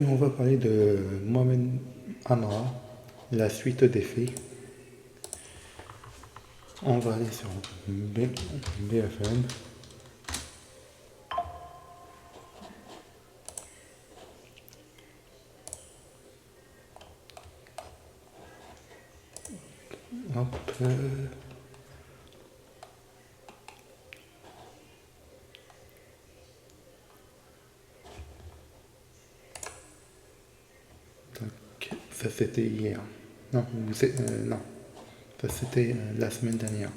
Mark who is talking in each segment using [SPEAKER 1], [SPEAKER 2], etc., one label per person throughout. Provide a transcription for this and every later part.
[SPEAKER 1] On va parler de Mohamed Amra, la suite des faits. On va aller sur BFM. Hop, tac. Ça c'était hier. Non, non. Ça c'était la semaine dernière.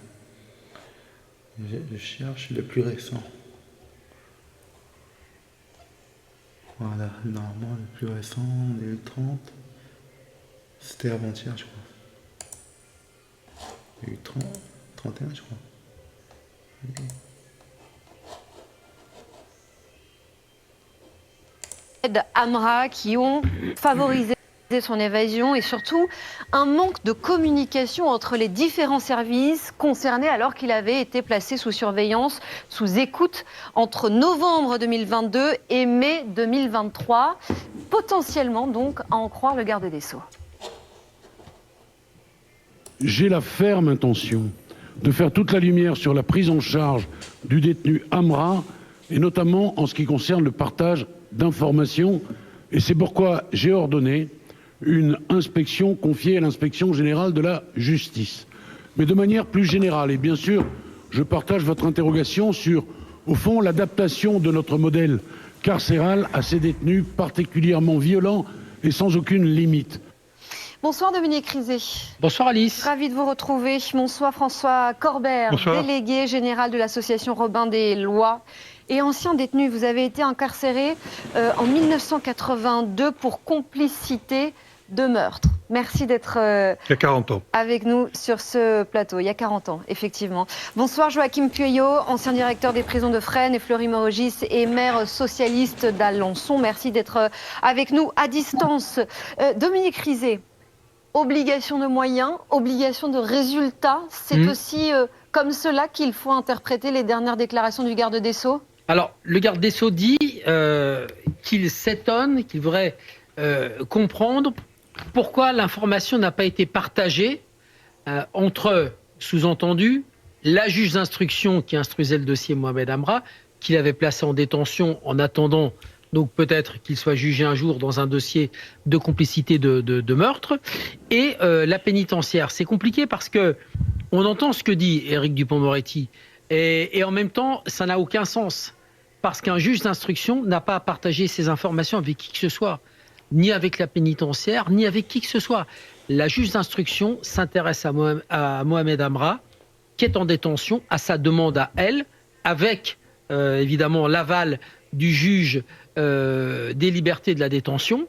[SPEAKER 1] Je cherche le plus récent. Voilà, normalement le plus récent, le 30. C'était avant-hier, je crois. Il y a eu 30, 31, je crois.
[SPEAKER 2] Amra qui ont favorisé son évasion et surtout un manque de communication entre les différents services concernés alors qu'il avait été placé sous surveillance, sous écoute entre novembre 2022 et mai 2023, potentiellement donc à en croire le garde des Sceaux.
[SPEAKER 3] J'ai la ferme intention de faire toute la lumière sur la prise en charge du détenu Amra, et notamment en ce qui concerne le partage d'informations. Et c'est pourquoi j'ai ordonné une inspection confiée à l'inspection générale de la justice. Mais de manière plus générale, et bien sûr, je partage votre interrogation sur, au fond, l'adaptation de notre modèle carcéral à ces détenus particulièrement violents et sans aucune limite.
[SPEAKER 2] Bonsoir Dominique Rizet.
[SPEAKER 4] Bonsoir Alice.
[SPEAKER 2] Ravi de vous retrouver. Bonsoir François Corbert,
[SPEAKER 4] Bonsoir.
[SPEAKER 2] Délégué général de l'association Robin des Lois et ancien détenu. Vous avez été incarcéré en 1982 pour complicité de meurtre. Merci d'être
[SPEAKER 4] Il y a 40 ans.
[SPEAKER 2] avec nous sur ce plateau. Il y a 40 ans, effectivement. Bonsoir Joachim Pueyo, ancien directeur des prisons de Fresnes et Fleury-Mérogis et maire socialiste d'Alençon. Merci d'être avec nous à distance. Dominique Rizet. Obligation de moyens, obligation de résultats, c'est aussi comme cela qu'il faut interpréter les dernières déclarations du garde des Sceaux?
[SPEAKER 4] Alors, le garde des Sceaux dit qu'il s'étonne, qu'il voudrait comprendre pourquoi l'information n'a pas été partagée entre, sous-entendu, la juge d'instruction qui instruisait le dossier Mohamed Amra, qu'il avait placé en détention en attendant donc peut-être qu'il soit jugé un jour dans un dossier de complicité de meurtre, et la pénitentiaire. C'est compliqué parce que on entend ce que dit Éric Dupond-Moretti, et en même temps, ça n'a aucun sens, parce qu'un juge d'instruction n'a pas à partager ces informations avec qui que ce soit, ni avec la pénitentiaire, ni avec qui que ce soit. La juge d'instruction s'intéresse à Mohamed Amra, qui est en détention, à sa demande à elle, avec évidemment l'aval du juge des libertés de la détention.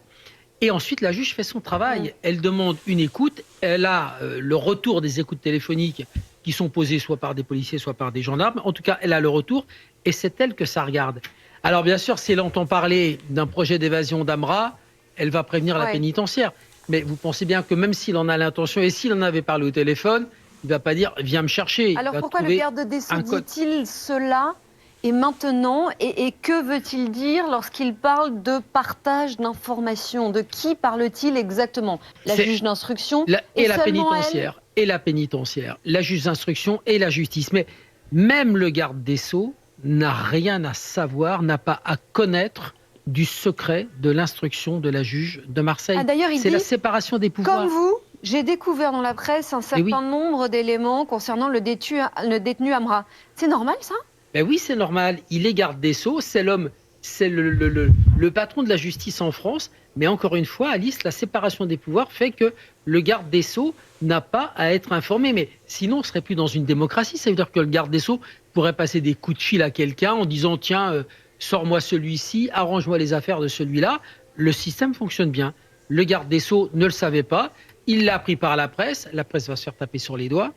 [SPEAKER 4] Et ensuite, la juge fait son travail. Elle demande une écoute. Elle a le retour des écoutes téléphoniques qui sont posées soit par des policiers, soit par des gendarmes. En tout cas, elle a le retour et c'est elle que ça regarde. Alors, bien sûr, si elle entend parler d'un projet d'évasion d'Amra, elle va prévenir la pénitentiaire. Mais vous pensez bien que même s'il en a l'intention et s'il en avait parlé au téléphone, il ne va pas dire « viens me chercher ».
[SPEAKER 2] Alors pourquoi le garde des Sceaux dit-il cela et maintenant, et que veut-il dire lorsqu'il parle de partage d'informations? De qui parle-t-il exactement? La juge d'instruction
[SPEAKER 4] et la pénitentiaire. Et la pénitentiaire. La juge d'instruction et la justice. Mais même le garde des Sceaux n'a rien à savoir, n'a pas à connaître du secret de l'instruction de la juge de Marseille.
[SPEAKER 2] D'ailleurs,
[SPEAKER 4] c'est la séparation des pouvoirs.
[SPEAKER 2] Comme vous, j'ai découvert dans la presse un certain nombre d'éléments concernant le détenu Amra. C'est normal, ça?
[SPEAKER 4] Ben oui, c'est normal. Il est garde des Sceaux, c'est l'homme, c'est le patron de la justice en France. Mais encore une fois, Alice, la séparation des pouvoirs fait que le garde des Sceaux n'a pas à être informé. Mais sinon, on ne serait plus dans une démocratie. Ça veut dire que le garde des Sceaux pourrait passer des coups de fil à quelqu'un en disant « Tiens, sors-moi celui-ci, arrange-moi les affaires de celui-là ». Le système fonctionne bien. Le garde des Sceaux ne le savait pas. Il l'a appris par la presse. La presse va se faire taper sur les doigts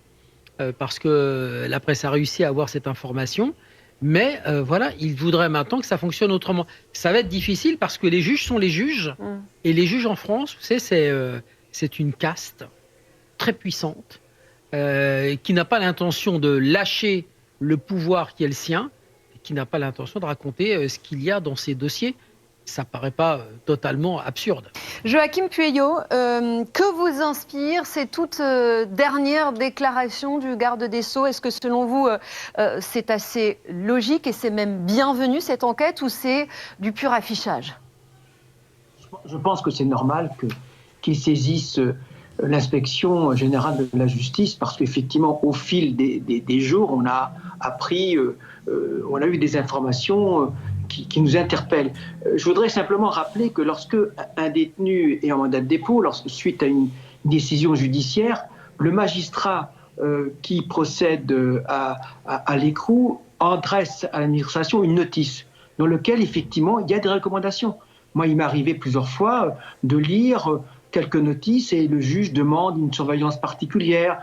[SPEAKER 4] parce que la presse a réussi à avoir cette information. Mais voilà, il voudrait maintenant que ça fonctionne autrement. Ça va être difficile parce que les juges sont les juges. Et les juges en France, vous savez, c'est une caste très puissante qui n'a pas l'intention de lâcher le pouvoir qui est le sien, et qui n'a pas l'intention de raconter ce qu'il y a dans ces dossiers. ça paraît pas totalement absurde.
[SPEAKER 2] Joachim Pueyo, que vous inspire ces toutes dernières déclarations du garde des Sceaux? Est-ce que selon vous, c'est assez logique et c'est même bienvenu cette enquête, ou c'est du pur affichage?
[SPEAKER 5] Je pense que c'est normal qu'ils saisissent l'inspection générale de la justice, parce qu'effectivement, au fil des jours, on a appris, on a eu des informations qui nous interpellent. Je voudrais simplement rappeler que lorsque un détenu est en mandat de dépôt, suite à une décision judiciaire, le magistrat qui procède à l'écrou adresse à l'administration une notice dans laquelle, effectivement, il y a des recommandations. Moi, il m'est arrivé plusieurs fois de lire quelques notices et le juge demande une surveillance particulière,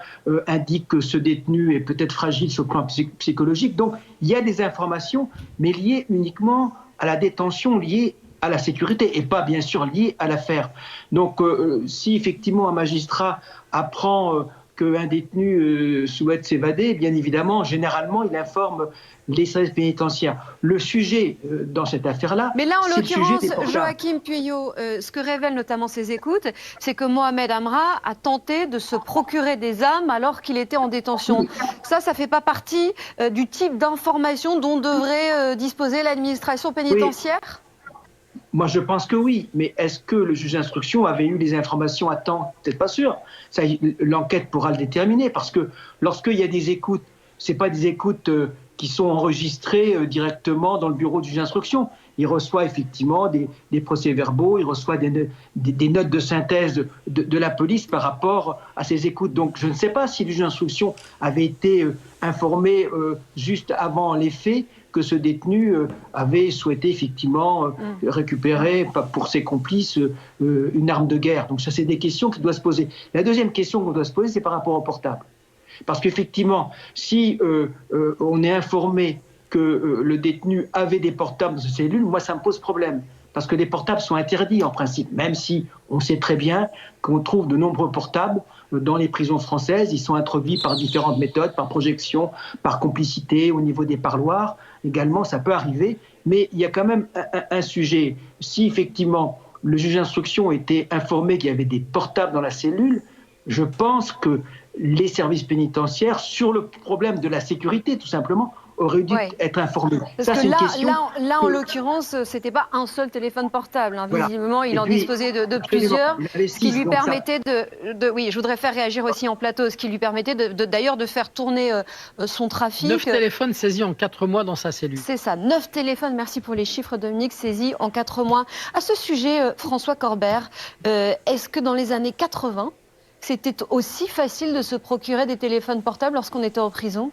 [SPEAKER 5] indique que ce détenu est peut-être fragile sur le plan psychologique. Donc, il y a des informations, mais liées uniquement à la détention, liées à la sécurité et pas, bien sûr, liées à l'affaire. Donc, si effectivement un magistrat apprend qu'un détenu souhaite s'évader, bien évidemment, généralement, il informe les services pénitentiaires. Le sujet dans cette affaire-là,
[SPEAKER 2] mais là, en
[SPEAKER 5] c'est le sujet des
[SPEAKER 2] l'occurrence,
[SPEAKER 5] portables.
[SPEAKER 2] Joachim Pueyo, ce que révèlent notamment ces écoutes, c'est que Mohamed Amra a tenté de se procurer des armes alors qu'il était en détention. Ça fait pas partie du type d'information dont devrait disposer l'administration pénitentiaire?
[SPEAKER 5] Moi, je pense que oui, mais est-ce que le juge d'instruction avait eu les informations à temps? Peut-être pas sûr. Ça, l'enquête pourra le déterminer, parce que lorsqu'il y a des écoutes, c'est pas des écoutes qui sont enregistrées directement dans le bureau du juge d'instruction. Il reçoit effectivement des procès-verbaux, il reçoit des notes de synthèse de la police par rapport à ces écoutes. Donc, je ne sais pas si le juge d'instruction avait été informé juste avant les faits que ce détenu avait souhaité effectivement récupérer pour ses complices une arme de guerre. Donc ça, c'est des questions qui doivent se poser. La deuxième question qu'on doit se poser, c'est par rapport au portable. Parce qu'effectivement, si on est informé que le détenu avait des portables dans sa cellule, moi, ça me pose problème. Parce que les portables sont interdits en principe, même si on sait très bien qu'on trouve de nombreux portables dans les prisons françaises. Ils sont introduits par différentes méthodes, par projection, par complicité, au niveau des parloirs. Également, ça peut arriver. Mais il y a quand même un sujet. Si effectivement le juge d'instruction était informé qu'il y avait des portables dans la cellule, je pense que les services pénitentiaires, sur le problème de la sécurité, tout simplement, auraient dû être informés.
[SPEAKER 2] Parce que là, en l'occurrence, c'était pas un seul téléphone portable. Voilà. Visiblement, il en disposait de plusieurs, ce qui lui permettait oui, je voudrais faire réagir aussi en plateau, ce qui lui permettait d'ailleurs de faire tourner son trafic.
[SPEAKER 4] 9 téléphones saisis en 4 mois dans sa cellule.
[SPEAKER 2] C'est ça, 9 téléphones, merci pour les chiffres, Dominique, saisis en 4 mois. À ce sujet, François Corbert, est-ce que dans les années 80, c'était aussi facile de se procurer des téléphones portables lorsqu'on était en prison?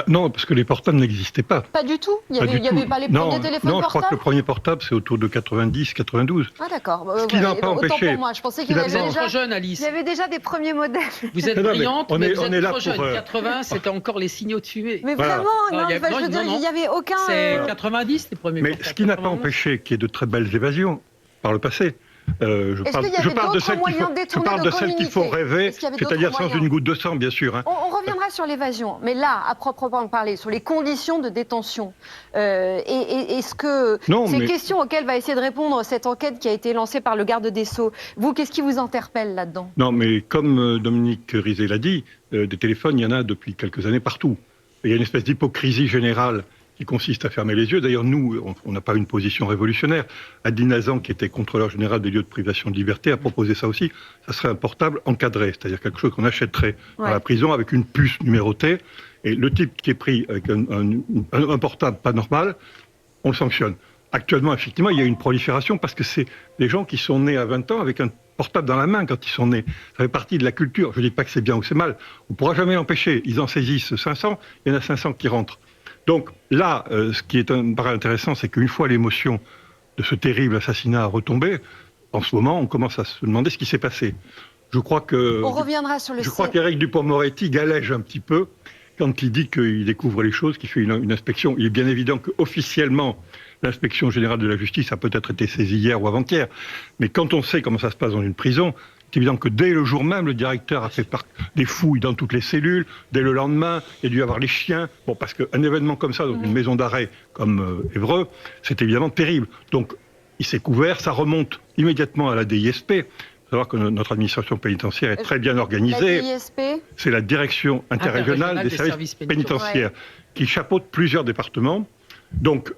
[SPEAKER 6] Non, parce que les portables n'existaient pas.
[SPEAKER 2] Pas du tout? Il n'y avait pas les premiers téléphones portables?
[SPEAKER 6] Non, je crois que le premier portable, c'est autour de 90, 92.
[SPEAKER 2] Ah d'accord.
[SPEAKER 6] Ce qui n'a pas empêché.
[SPEAKER 2] Pour moi, je pensais qu'il y avait déjà...
[SPEAKER 4] trop jeune, Alice.
[SPEAKER 2] Il y avait déjà des premiers modèles.
[SPEAKER 4] Vous êtes brillante, mais vous êtes
[SPEAKER 6] trop
[SPEAKER 4] jeune. 80, c'était encore les signaux de fumée.
[SPEAKER 2] Mais vraiment, je veux dire, il n'y avait aucun...
[SPEAKER 4] C'est 90, les premiers portables.
[SPEAKER 6] Mais ce qui n'a pas empêché qu'il y ait de très belles évasions par le passé.
[SPEAKER 2] Je parle
[SPEAKER 6] de celles qu'il faut rêver, c'est-à-dire sans une goutte de sang, bien sûr. Hein.
[SPEAKER 2] On reviendra sur l'évasion, mais là, à proprement parler, sur les conditions de détention, est-ce que ces questions auxquelles va essayer de répondre cette enquête qui a été lancée par le garde des Sceaux, vous, qu'est-ce qui vous interpelle là-dedans?
[SPEAKER 6] Non, mais comme Dominique Rizet l'a dit, des téléphones, il y en a depuis quelques années partout. Et il y a une espèce d'hypocrisie générale qui consiste à fermer les yeux. D'ailleurs, nous, on n'a pas une position révolutionnaire. Adine Hazan, qui était contrôleur général des lieux de privation de liberté, a proposé ça aussi. Ça serait un portable encadré, c'est-à-dire quelque chose qu'on achèterait dans la prison avec une puce numérotée. Et le type qui est pris avec un portable pas normal, on le sanctionne. Actuellement, effectivement, il y a une prolifération parce que c'est des gens qui sont nés à 20 ans avec un portable dans la main quand ils sont nés. Ça fait partie de la culture. Je ne dis pas que c'est bien ou c'est mal. On ne pourra jamais l'empêcher. Ils en saisissent 500, il y en a 500 qui rentrent. Donc là, ce qui me paraît intéressant, c'est qu'une fois l'émotion de ce terrible assassinat retombée, en ce moment, on commence à se demander ce qui s'est passé. Je crois que...
[SPEAKER 2] On reviendra sur le...
[SPEAKER 6] Je crois qu'Éric Dupond-Moretti galège un petit peu quand il dit qu'il découvre les choses, qu'il fait une inspection. Il est bien évident qu'officiellement, l'inspection générale de la justice a peut-être été saisie hier ou avant-hier. Mais quand on sait comment ça se passe dans une prison, c'est évident que dès le jour même, le directeur a fait des fouilles dans toutes les cellules. Dès le lendemain, il y a dû y avoir les chiens. Bon, parce qu'un événement comme ça, dans une maison d'arrêt comme Évreux, c'est évidemment terrible. Donc, il s'est couvert, ça remonte immédiatement à la DISP. Il faut savoir que notre administration pénitentiaire est très bien organisée.
[SPEAKER 2] La DISP,
[SPEAKER 6] C'est la direction interrégionale des services pénitentiaires qui chapeaute plusieurs départements. Donc,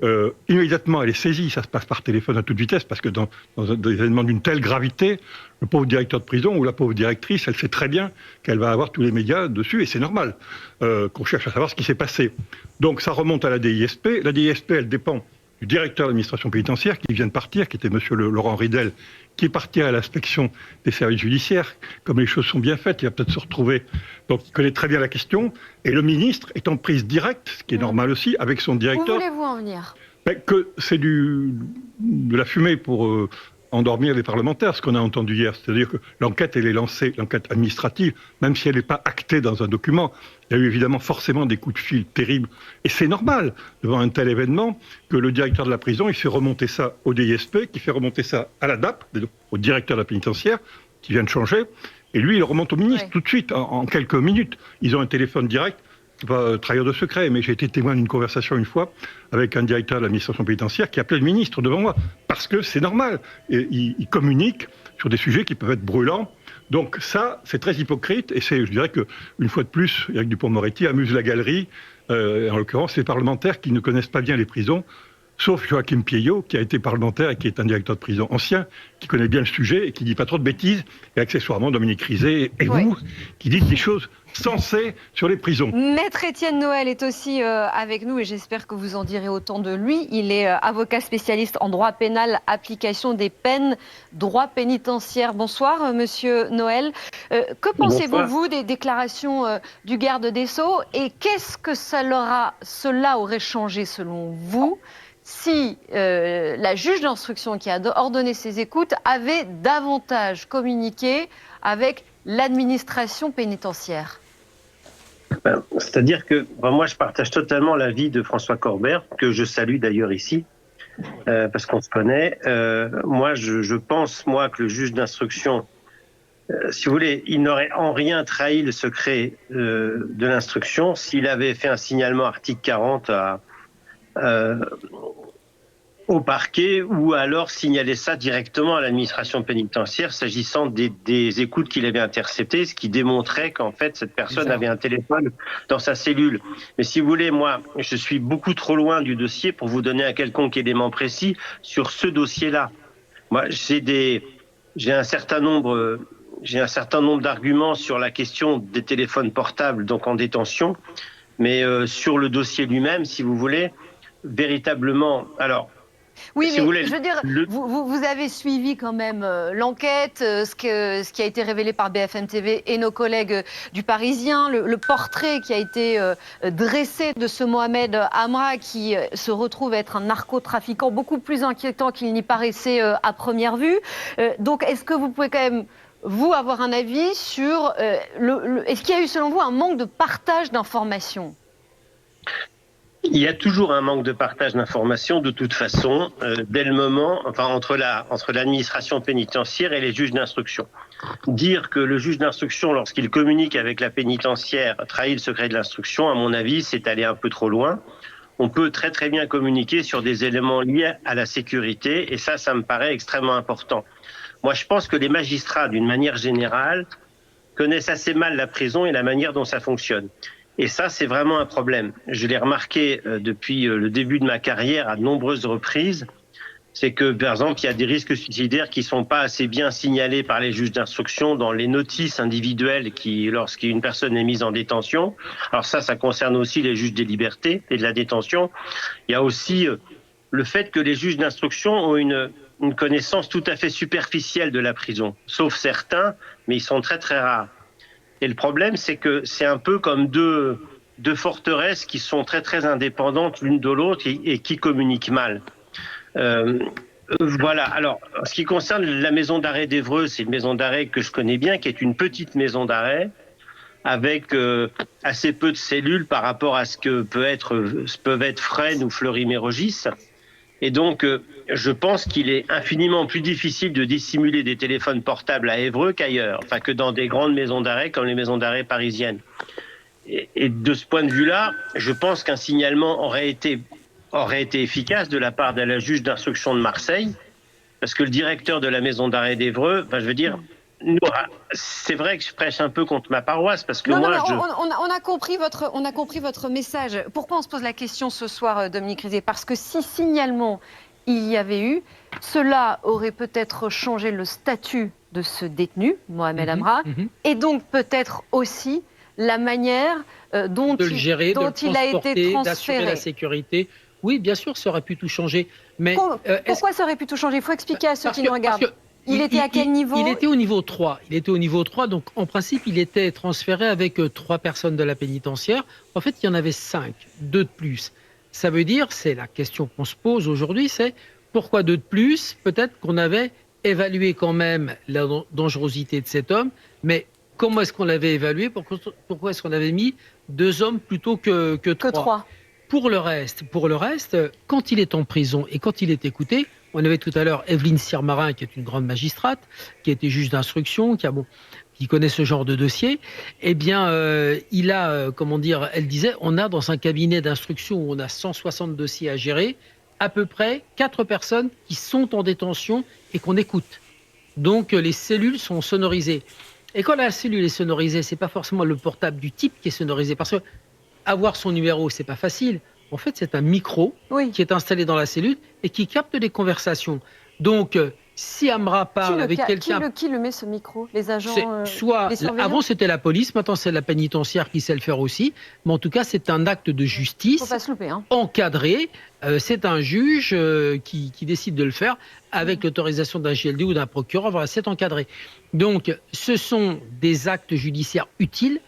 [SPEAKER 6] immédiatement, elle est saisie, ça se passe par téléphone à toute vitesse, parce que dans des événements d'une telle gravité, le pauvre directeur de prison ou la pauvre directrice, elle sait très bien qu'elle va avoir tous les médias dessus, et c'est normal qu'on cherche à savoir ce qui s'est passé. Donc, ça remonte à la DISP. La DISP, elle dépend du directeur de l'administration pénitentiaire qui vient de partir, qui était monsieur Laurent Ridel, qui est parti à l'inspection des services judiciaires. Comme les choses sont bien faites, il va peut-être se retrouver. Donc, il connaît très bien la question. Et le ministre est en prise directe, ce qui est normal aussi, avec son
[SPEAKER 2] où
[SPEAKER 6] directeur.
[SPEAKER 2] voulez-vous en venir?
[SPEAKER 6] Que c'est de la fumée pour endormir les parlementaires, ce qu'on a entendu hier. C'est-à-dire que l'enquête, elle est lancée, l'enquête administrative, même si elle n'est pas actée dans un document. Il y a eu évidemment forcément des coups de fil terribles. Et c'est normal, devant un tel événement, que le directeur de la prison, il fait remonter ça au DISP, qui fait remonter ça à la DAP, au directeur de la pénitentiaire, qui vient de changer. Et lui, il le remonte au ministre tout de suite, en quelques minutes. Ils ont un téléphone direct. C'est pas trahir de secret, mais j'ai été témoin d'une conversation une fois avec un directeur de l'administration pénitentiaire qui appelait le ministre devant moi, parce que c'est normal. Et il communique sur des sujets qui peuvent être brûlants. Donc ça, c'est très hypocrite, et je dirais qu'une fois de plus, Éric Dupond-Moretti amuse la galerie, en l'occurrence les parlementaires qui ne connaissent pas bien les prisons, sauf Joachim Pieillot, qui a été parlementaire et qui est un directeur de prison ancien, qui connaît bien le sujet et qui dit pas trop de bêtises, et accessoirement Dominique Rizet et vous, qui dites des choses sensées sur les prisons.
[SPEAKER 2] Maître Étienne Noël est aussi avec nous et j'espère que vous en direz autant de lui. Il est avocat spécialiste en droit pénal, application des peines, droit pénitentiaire. Bonsoir, monsieur Noël. Que pensez-vous, vous, des déclarations du garde des Sceaux, et qu'est-ce que cela aurait changé selon vous si la juge d'instruction qui a ordonné ces écoutes avait davantage communiqué avec l'administration pénitentiaire?
[SPEAKER 7] C'est-à-dire que moi, je partage totalement l'avis de François Corbert, que je salue d'ailleurs ici, parce qu'on se connaît. Moi, je pense, que le juge d'instruction, si vous voulez, il n'aurait en rien trahi le secret de l'instruction s'il avait fait un signalement article 40 au parquet, ou alors signaler ça directement à l'administration pénitentiaire s'agissant des écoutes qu'il avait interceptées, ce qui démontrait qu'en fait cette personne avait un téléphone dans sa cellule. Mais si vous voulez, moi, je suis beaucoup trop loin du dossier pour vous donner un quelconque élément précis sur ce dossier-là. Moi, j'ai un certain nombre d'arguments sur la question des téléphones portables, donc en détention, mais sur le dossier lui-même, si vous voulez, véritablement. Alors,
[SPEAKER 2] oui,
[SPEAKER 7] si
[SPEAKER 2] mais
[SPEAKER 7] vous voulez,
[SPEAKER 2] je veux dire, vous avez suivi quand même l'enquête, ce qui a été révélé par BFM TV et nos collègues du Parisien, le portrait qui a été dressé de ce Mohamed Amra qui se retrouve être un narcotrafiquant beaucoup plus inquiétant qu'il n'y paraissait à première vue. Donc, est-ce que vous pouvez quand même, vous, avoir un avis sur est-ce qu'il y a eu selon vous un manque de partage d'informations ?
[SPEAKER 7] Il y a toujours un manque de partage d'informations de toute façon, dès le moment, entre l'administration pénitentiaire et les juges d'instruction. Dire que le juge d'instruction, lorsqu'il communique avec la pénitentiaire, trahit le secret de l'instruction, à mon avis, c'est aller un peu trop loin. On peut très très bien communiquer sur des éléments liés à la sécurité, et ça me paraît extrêmement important. Moi, je pense que les magistrats, d'une manière générale, connaissent assez mal la prison et la manière dont ça fonctionne. Et ça, c'est vraiment un problème. Je l'ai remarqué depuis le début de ma carrière à de nombreuses reprises. C'est que, par exemple, il y a des risques suicidaires qui ne sont pas assez bien signalés par les juges d'instruction dans les notices individuelles lorsqu'une personne est mise en détention. Alors ça concerne aussi les juges des libertés et de la détention. Il y a aussi le fait que les juges d'instruction ont une connaissance tout à fait superficielle de la prison, sauf certains, mais ils sont très très rares. Et le problème, c'est que c'est un peu comme deux forteresses qui sont très très indépendantes l'une de l'autre et qui communiquent mal. Voilà. Alors, en ce qui concerne la maison d'arrêt d'Évreux, c'est une maison d'arrêt que je connais bien, qui est une petite maison d'arrêt avec assez peu de cellules par rapport à ce que peuvent être Fresnes ou Fleury-Mérogis. Et donc, je pense qu'il est infiniment plus difficile de dissimuler des téléphones portables à Évreux qu'ailleurs, que dans des grandes maisons d'arrêt comme les maisons d'arrêt parisiennes. Et de ce point de vue-là, je pense qu'un signalement aurait été efficace de la part de la juge d'instruction de Marseille, parce que le directeur de la maison d'arrêt d'Évreux, je veux dire, c'est vrai que je prêche un peu contre ma paroisse, parce que
[SPEAKER 2] non,
[SPEAKER 7] moi,
[SPEAKER 2] on a compris votre message. Pourquoi on se pose la question ce soir, Dominique Rizet? Parce que si signalement il y avait eu, cela aurait peut-être changé le statut de ce détenu, Mohamed Amra, et donc peut-être aussi la manière dont
[SPEAKER 4] de le gérer,
[SPEAKER 2] il a été transféré.
[SPEAKER 4] D'assurer la sécurité. Oui, bien sûr, ça aurait pu tout changer. Mais
[SPEAKER 2] pourquoi ça aurait pu tout changer? Il faut expliquer à ceux qui nous regardent. Il était à quel niveau?
[SPEAKER 4] Il était au niveau 3. Il était au niveau 3, donc en principe, il était transféré avec 3 personnes de la pénitentiaire. En fait, il y en avait 5, 2 de plus. Ça veut dire, c'est la question qu'on se pose aujourd'hui, c'est pourquoi 2 de plus? Peut-être qu'on avait évalué quand même la dangerosité de cet homme, mais comment est-ce qu'on l'avait évalué? Pourquoi est-ce qu'on avait mis 2 hommes plutôt que 3? Pour le reste, quand il est en prison et quand il est écouté, on avait tout à l'heure Evelyne Sirmarin, qui est une grande magistrate, qui a été juge d'instruction, qui connaît ce genre de dossier. Eh bien, elle disait, on a dans un cabinet d'instruction où on a 160 dossiers à gérer, à peu près 4 personnes qui sont en détention et qu'on écoute. Donc, les cellules sont sonorisées. Et quand la cellule est sonorisée, c'est pas forcément le portable du type qui est sonorisé, parce que avoir son numéro, c'est pas facile. En fait, c'est un micro qui est installé dans la cellule et qui capte les conversations. Donc, si Amra parle avec quelqu'un...
[SPEAKER 2] Qui le met, ce micro? Les agents
[SPEAKER 4] avant, c'était la police, maintenant, c'est la pénitentiaire qui sait le faire aussi. Mais en tout cas, c'est un acte de justice
[SPEAKER 2] faut pas se louper,
[SPEAKER 4] encadré. C'est un juge qui décide de le faire avec l'autorisation d'un JLD ou d'un procureur. Voilà, c'est encadré. Donc, ce sont des actes judiciaires utiles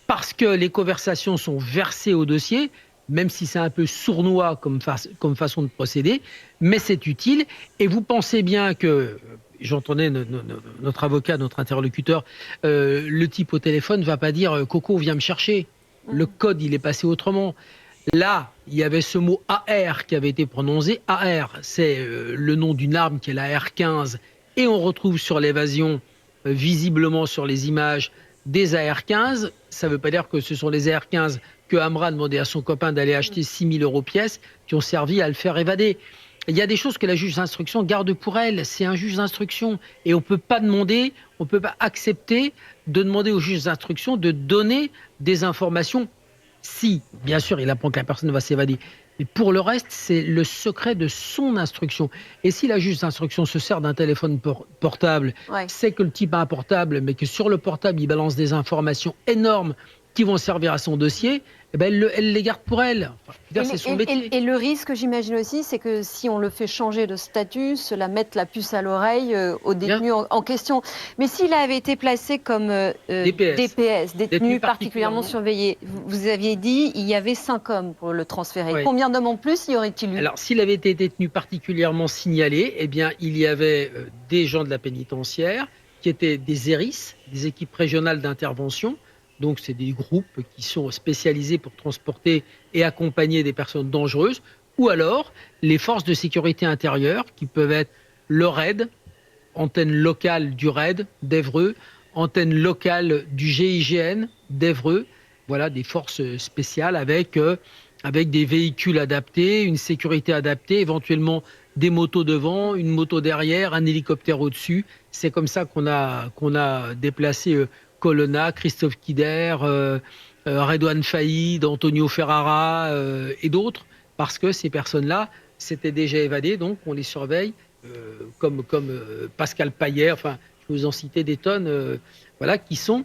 [SPEAKER 4] parce que les conversations sont versées au dossier, même si c'est un peu sournois comme façon de procéder, mais c'est utile. Et vous pensez bien que, j'entendais notre avocat, notre interlocuteur, le type au téléphone ne va pas dire « Coco, viens me chercher ». Le code, il est passé autrement. Là, il y avait ce mot AR qui avait été prononcé. AR, c'est le nom d'une arme qui est la R15. Et on retrouve sur l'évasion, visiblement sur les images, des AR-15. Ça ne veut pas dire que ce sont les AR-15 que Amra a demandé à son copain d'aller acheter 6 000 € pièce qui ont servi à le faire évader. Il y a des choses que la juge d'instruction garde pour elle. C'est un juge d'instruction. Et on ne peut pas accepter de demander au juge d'instruction de donner des informations si, bien sûr, il apprend que la personne va s'évader. Mais pour le reste, c'est le secret de son instruction. Et si la juge d'instruction se sert d'un téléphone portable, c'est que le type a un portable, mais que sur le portable, il balance des informations énormes qui vont servir à son dossier, eh ben elle les garde pour elle. Enfin, c'est son métier.
[SPEAKER 2] Et le risque, j'imagine aussi, c'est que si on le fait changer de statut, cela mette la puce à l'oreille au détenu en question. Mais s'il avait été placé comme DPS, détenu particulièrement surveillé, vous aviez dit il y avait 5 hommes pour le transférer. Ouais. Combien d'hommes en plus y aurait-il eu?
[SPEAKER 4] Alors, s'il avait été détenu particulièrement signalé, eh bien, il y avait des gens de la pénitentiaire qui étaient des ERIS, des équipes régionales d'intervention. Donc, c'est des groupes qui sont spécialisés pour transporter et accompagner des personnes dangereuses, ou alors les forces de sécurité intérieure, qui peuvent être le RAID, antenne locale du RAID d'Évreux, antenne locale du GIGN d'Évreux, voilà, des forces spéciales avec des véhicules adaptés, une sécurité adaptée, éventuellement des motos devant, une moto derrière, un hélicoptère au-dessus. C'est comme ça qu'on a déplacé Colonna, Christophe Kider, Redouane Faïd, Antonio Ferrara et d'autres, parce que ces personnes-là s'étaient déjà évadées, donc on les surveille, comme Pascal Paillet, enfin, je vais vous en citer des tonnes, voilà, qui sont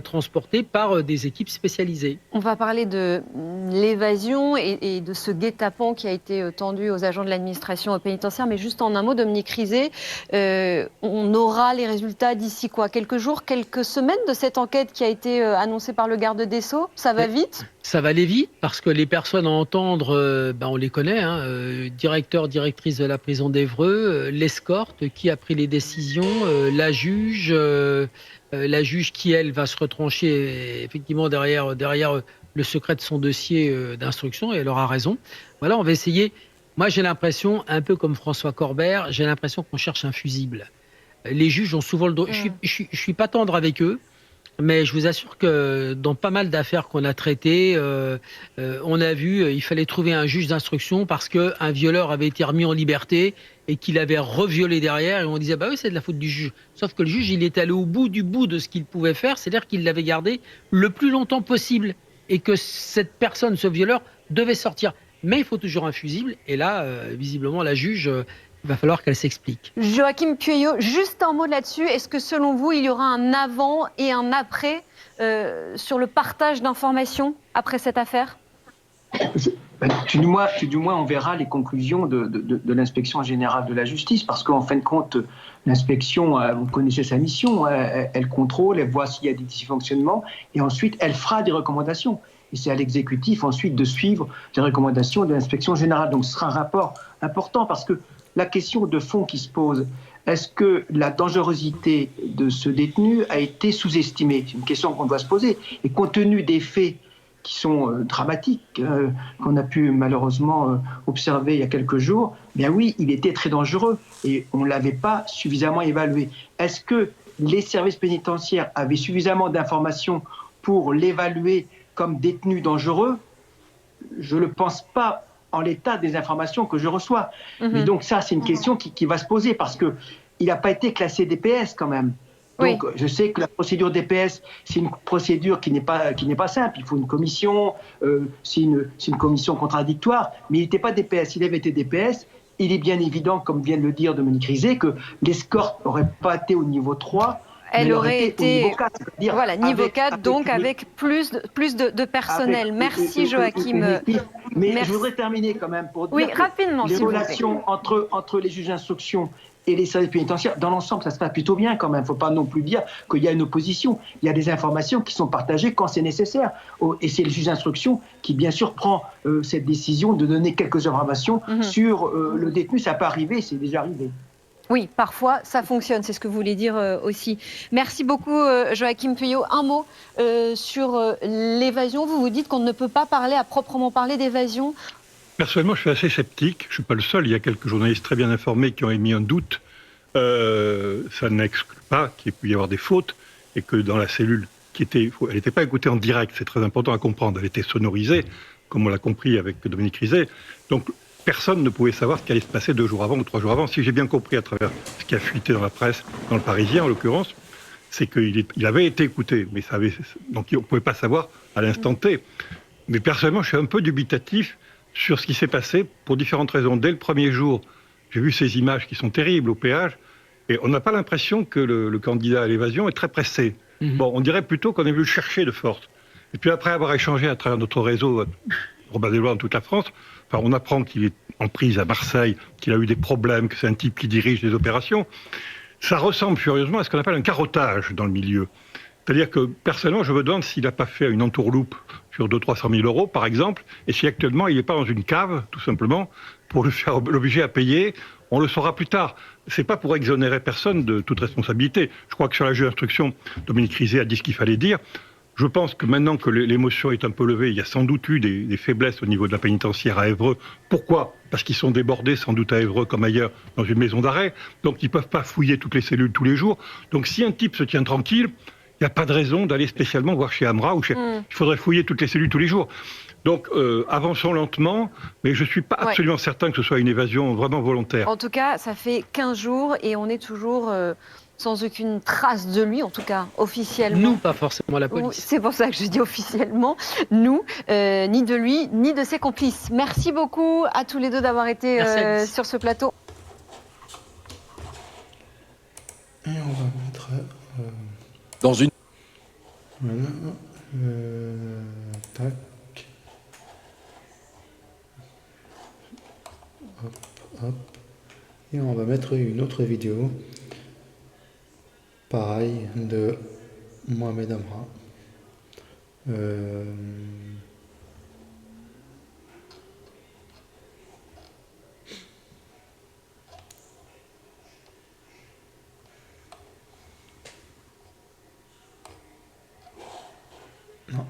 [SPEAKER 4] transportés par des équipes spécialisées.
[SPEAKER 2] On va parler de l'évasion et de ce guet-apens qui a été tendu aux agents de l'administration pénitentiaire, mais juste en un mot, Dominique Rizet, on aura les résultats d'ici quoi? Quelques jours, quelques semaines de cette enquête qui a été annoncée par le garde des Sceaux? Ça va vite?
[SPEAKER 4] Ça va aller vite, parce que les personnes à entendre, on les connaît, directeur, directrice de la prison d'Évreux, l'escorte, qui a pris les décisions, la juge qui, elle, va se retrancher effectivement derrière le secret de son dossier d'instruction, et elle aura raison. Voilà, on va essayer. Moi, j'ai l'impression, un peu comme François Corbert, j'ai l'impression qu'on cherche un fusible. Les juges ont souvent le droit. Je suis pas tendre avec eux, mais je vous assure que dans pas mal d'affaires qu'on a traitées, on a vu, il fallait trouver un juge d'instruction parce qu'un violeur avait été remis en liberté et qu'il avait reviolé derrière, et on disait bah oui, c'est de la faute du juge. Sauf que le juge, il est allé au bout du bout de ce qu'il pouvait faire, c'est-à-dire qu'il l'avait gardé le plus longtemps possible et que cette personne, ce violeur, devait sortir. Mais il faut toujours un fusible, et là, visiblement, la juge, il va falloir qu'elle s'explique.
[SPEAKER 2] Joachim Pueyo, juste un mot là-dessus. Est-ce que selon vous, il y aura un avant et un après sur le partage d'informations après cette affaire?
[SPEAKER 5] Tout du moins, on verra les conclusions de l'inspection générale de la justice, parce qu'en fin de compte, l'inspection, vous connaissez sa mission, elle contrôle, elle voit s'il y a des dysfonctionnements, et ensuite, elle fera des recommandations. Et c'est à l'exécutif ensuite de suivre les recommandations de l'inspection générale. Donc ce sera un rapport important, parce que la question de fond qui se pose, est-ce que la dangerosité de ce détenu a été sous-estimée? C'est une question qu'on doit se poser. Et compte tenu des faits qui sont dramatiques, qu'on a pu malheureusement observer il y a quelques jours, bien oui, il était très dangereux et on ne l'avait pas suffisamment évalué. Est-ce que les services pénitentiaires avaient suffisamment d'informations pour l'évaluer comme détenu dangereux? Je ne le pense pas en l'état des informations que je reçois. Mais donc ça, c'est une question qui va se poser, parce qu'il n'a pas été classé DPS quand même. Donc, je sais que la procédure DPS, c'est une procédure qui n'est pas simple. Il faut une commission, c'est une commission contradictoire, mais il n'était pas DPS. S'il avait été DPS, il est bien évident, comme vient de le dire Dominique Rizet, que l'escorte n'aurait pas été au niveau 3,
[SPEAKER 2] elle aurait été
[SPEAKER 5] au niveau 4.
[SPEAKER 2] Voilà, niveau 4, donc avec plus de personnel. Merci Joachim.
[SPEAKER 5] Mais je voudrais terminer quand même pour dire
[SPEAKER 2] rapidement,
[SPEAKER 5] que les relations entre les juges d'instruction et les services pénitentiaires, dans l'ensemble, ça se passe plutôt bien quand même. Il ne faut pas non plus dire qu'il y a une opposition. Il y a des informations qui sont partagées quand c'est nécessaire. Et c'est le juge d'instruction qui, bien sûr, prend cette décision de donner quelques informations sur le détenu. Ça peut arriver, c'est déjà arrivé.
[SPEAKER 2] Oui, parfois, ça fonctionne. C'est ce que vous voulez dire aussi. Merci beaucoup, Joachim Pueyo. Un mot sur l'évasion. Vous dites qu'on ne peut pas parler à proprement parler d'évasion.
[SPEAKER 6] Personnellement, je suis assez sceptique. Je ne suis pas le seul. Il y a quelques journalistes très bien informés qui ont émis un doute. Ça n'exclut pas qu'il puisse y avoir des fautes et que dans la cellule, elle n'était pas écoutée en direct. C'est très important à comprendre. Elle était sonorisée, comme on l'a compris avec Dominique Rizet. Donc, personne ne pouvait savoir ce qui allait se passer 2 jours avant ou 3 jours avant. Si j'ai bien compris à travers ce qui a fuité dans la presse, dans le Parisien en l'occurrence, c'est qu'il avait été écouté. Mais donc, on ne pouvait pas savoir à l'instant T. Mais personnellement, je suis un peu dubitatif sur ce qui s'est passé pour différentes raisons. Dès le premier jour, j'ai vu ces images qui sont terribles au péage, et on n'a pas l'impression que le candidat à l'évasion est très pressé. Bon, on dirait plutôt qu'on est venu le chercher de force. Et puis après avoir échangé à travers notre réseau, Robin des Lois dans toute la France, on apprend qu'il est en prise à Marseille, qu'il a eu des problèmes, que c'est un type qui dirige des opérations. Ça ressemble furieusement à ce qu'on appelle un carottage dans le milieu. C'est-à-dire que, personnellement, je me demande s'il n'a pas fait une entourloupe sur 200 000 à 300 000 €, par exemple, et si actuellement il n'est pas dans une cave, tout simplement, pour l'obliger à payer. On le saura plus tard. C'est pas pour exonérer personne de toute responsabilité. Je crois que sur la juge d'instruction, Dominique Rizet a dit ce qu'il fallait dire. Je pense que maintenant que l'émotion est un peu levée, il y a sans doute eu des faiblesses au niveau de la pénitentiaire à Évreux. Pourquoi ? Parce qu'ils sont débordés, sans doute à Évreux comme ailleurs, dans une maison d'arrêt. Donc ils ne peuvent pas fouiller toutes les cellules tous les jours. Donc si un type se tient tranquille, il n'y a pas de raison d'aller spécialement voir chez Amra ou il faudrait fouiller toutes les cellules tous les jours. Donc avançons lentement, mais je ne suis pas absolument certain que ce soit une évasion vraiment volontaire.
[SPEAKER 2] En tout cas, ça fait 15 jours et on est toujours sans aucune trace de lui, en tout cas officiellement.
[SPEAKER 4] Nous, pas forcément la police.
[SPEAKER 2] C'est pour ça que je dis officiellement, nous, ni de lui, ni de ses complices. Merci beaucoup à tous les deux d'avoir été sur ce plateau.
[SPEAKER 1] Et on va mettre...
[SPEAKER 8] dans une...
[SPEAKER 1] Voilà. Tac. Hop, hop. Et on va mettre une autre vidéo. Pareil, de Mohamed Amra. Non.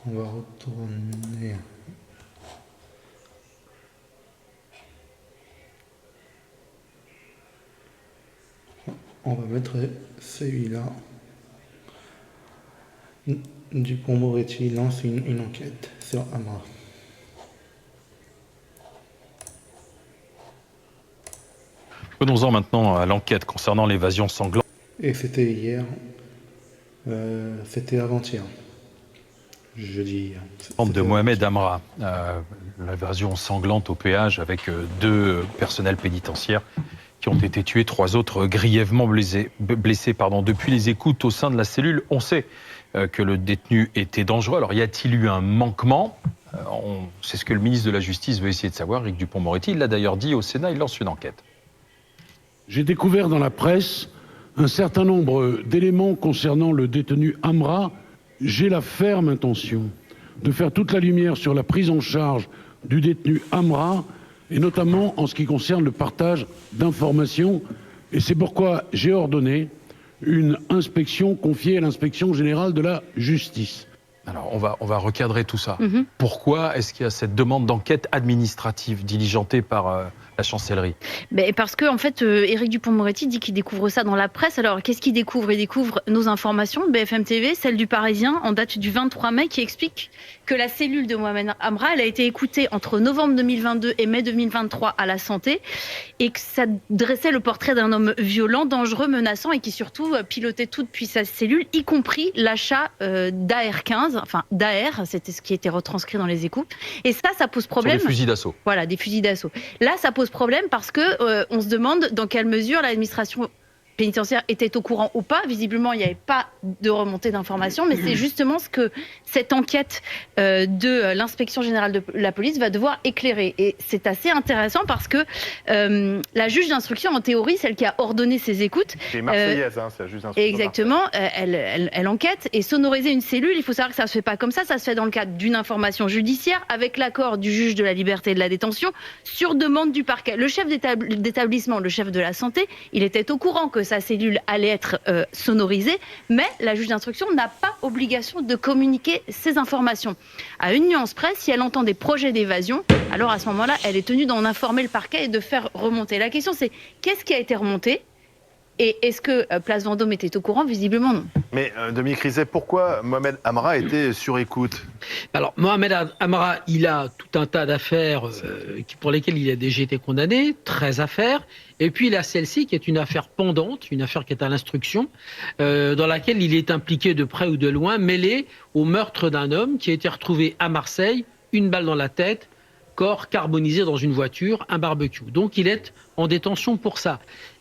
[SPEAKER 1] On va retourner. On va mettre celui-là. Dupond-Moretti lance une enquête sur Amra.
[SPEAKER 8] Venons-en maintenant à l'enquête concernant l'évasion sanglante.
[SPEAKER 1] Et c'était hier. C'était avant-hier. Jeudi hier.
[SPEAKER 8] De Mohamed Amra, l'évasion sanglante au péage avec 2 personnels pénitentiaires qui ont été tués, 3 autres grièvement blessés. Depuis les écoutes au sein de la cellule, on sait que le détenu était dangereux. Alors y a-t-il eu un manquement ? C'est ce que le ministre de la Justice veut essayer de savoir, Éric Dupond-Moretti. Il l'a d'ailleurs dit au Sénat, il lance une enquête.
[SPEAKER 3] J'ai découvert dans la presse un certain nombre d'éléments concernant le détenu Amra. J'ai la ferme intention de faire toute la lumière sur la prise en charge du détenu Amra, et notamment en ce qui concerne le partage d'informations. Et c'est pourquoi j'ai ordonné une inspection confiée à l'inspection générale de la justice.
[SPEAKER 8] Alors, on va recadrer tout ça. Pourquoi est-ce qu'il y a cette demande d'enquête administrative diligentée par la chancellerie ?
[SPEAKER 9] Parce que, en fait, Éric Dupond-Moretti dit qu'il découvre ça dans la presse. Alors, qu'est-ce qu'il découvre ? Il découvre nos informations, BFM TV, celle du Parisien, en date du 23 mai, qui explique que la cellule de Mohamed Amra, elle a été écoutée entre novembre 2022 et mai 2023 à la santé, et que ça dressait le portrait d'un homme violent, dangereux, menaçant, et qui surtout pilotait tout depuis sa cellule, y compris l'achat d'AR-15, enfin d'AR, c'était ce qui était retranscrit dans les écoutes. Et ça pose problème.
[SPEAKER 8] Sur des fusils d'assaut.
[SPEAKER 9] Voilà, des fusils d'assaut. Là, ça pose problème parce que on se demande dans quelle mesure l'administration pénitentiaire était au courant ou pas. Visiblement, il n'y avait pas de remontée d'informations, mais c'est justement ce que cette enquête de l'inspection générale de la police va devoir éclairer. Et c'est assez intéressant parce que la juge d'instruction, en théorie, celle qui a ordonné ces écoutes...
[SPEAKER 10] C'est marseillaise, c'est la juge d'instruction.
[SPEAKER 9] Exactement, elle enquête. Et sonoriser une cellule, il faut savoir que ça ne se fait pas comme ça se fait dans le cadre d'une information judiciaire, avec l'accord du juge de la liberté et de la détention, sur demande du parquet. Le chef d'établissement, le chef de la santé, il était au courant que sa cellule allait être sonorisée, mais la juge d'instruction n'a pas obligation de communiquer ces informations. À une nuance près, si elle entend des projets d'évasion, alors à ce moment-là, elle est tenue d'en informer le parquet et de faire remonter. La question, c'est qu'est-ce qui a été remonté ? Et est-ce que Place Vendôme était au courant ? Visiblement non.
[SPEAKER 10] Mais Dominique Rizet, pourquoi Mohamed Amra était sur écoute ?
[SPEAKER 4] Alors, Mohamed Amra, il a tout un tas d'affaires pour lesquelles il a déjà été condamné, 13 affaires. Et puis, il a celle-ci qui est une affaire pendante, une affaire qui est à l'instruction, dans laquelle il est impliqué de près ou de loin, mêlé au meurtre d'un homme qui a été retrouvé à Marseille, une balle dans la tête, corps carbonisé dans une voiture, un barbecue. Donc, il est en détention pour ça.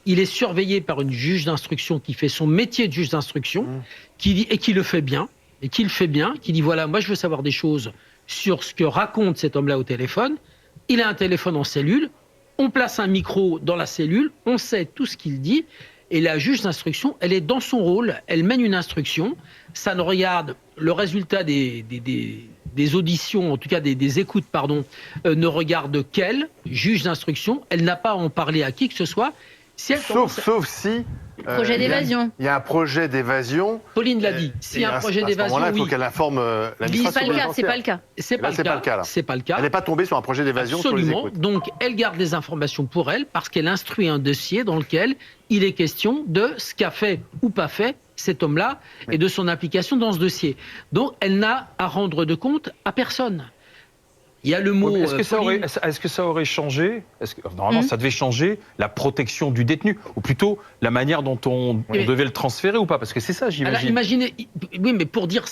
[SPEAKER 4] Il est surveillé par une juge d'instruction qui fait son métier de juge d'instruction, qui le fait bien, qui dit voilà, moi je veux savoir des choses sur ce que raconte cet homme-là au téléphone. Il a un téléphone en cellule, on place un micro dans la cellule, on sait tout ce qu'il dit, et la juge d'instruction, elle est dans son rôle, elle mène une instruction, ça ne regarde le résultat des auditions, en tout cas des écoutes, ne regarde qu'elle, juge d'instruction, elle n'a pas à en parler à qui que ce soit. Si
[SPEAKER 10] sauf si...
[SPEAKER 9] projet d'évasion.
[SPEAKER 10] Il y a un projet d'évasion.
[SPEAKER 4] Pauline l'a dit. S'il y a un projet d'évasion,
[SPEAKER 10] il faut qu'elle informe l'administration pénitentiaire.
[SPEAKER 9] C'est pas le cas.
[SPEAKER 4] C'est pas le cas.
[SPEAKER 10] Elle n'est pas tombée sur un projet d'évasion sur les écoutes.
[SPEAKER 4] Donc, elle garde les informations pour elle parce qu'elle instruit un dossier dans lequel il est question de ce qu'a fait ou pas fait cet homme-là et de son implication dans ce dossier. Donc, elle n'a à rendre de compte à personne. Il y a le mot.
[SPEAKER 8] Est-ce que ça aurait changé ? Normalement, ça devait changer la protection du détenu, ou plutôt la manière dont on devait le transférer ou pas ? Parce que c'est ça, j'imagine.
[SPEAKER 4] Alors, imaginez, oui, mais pour dire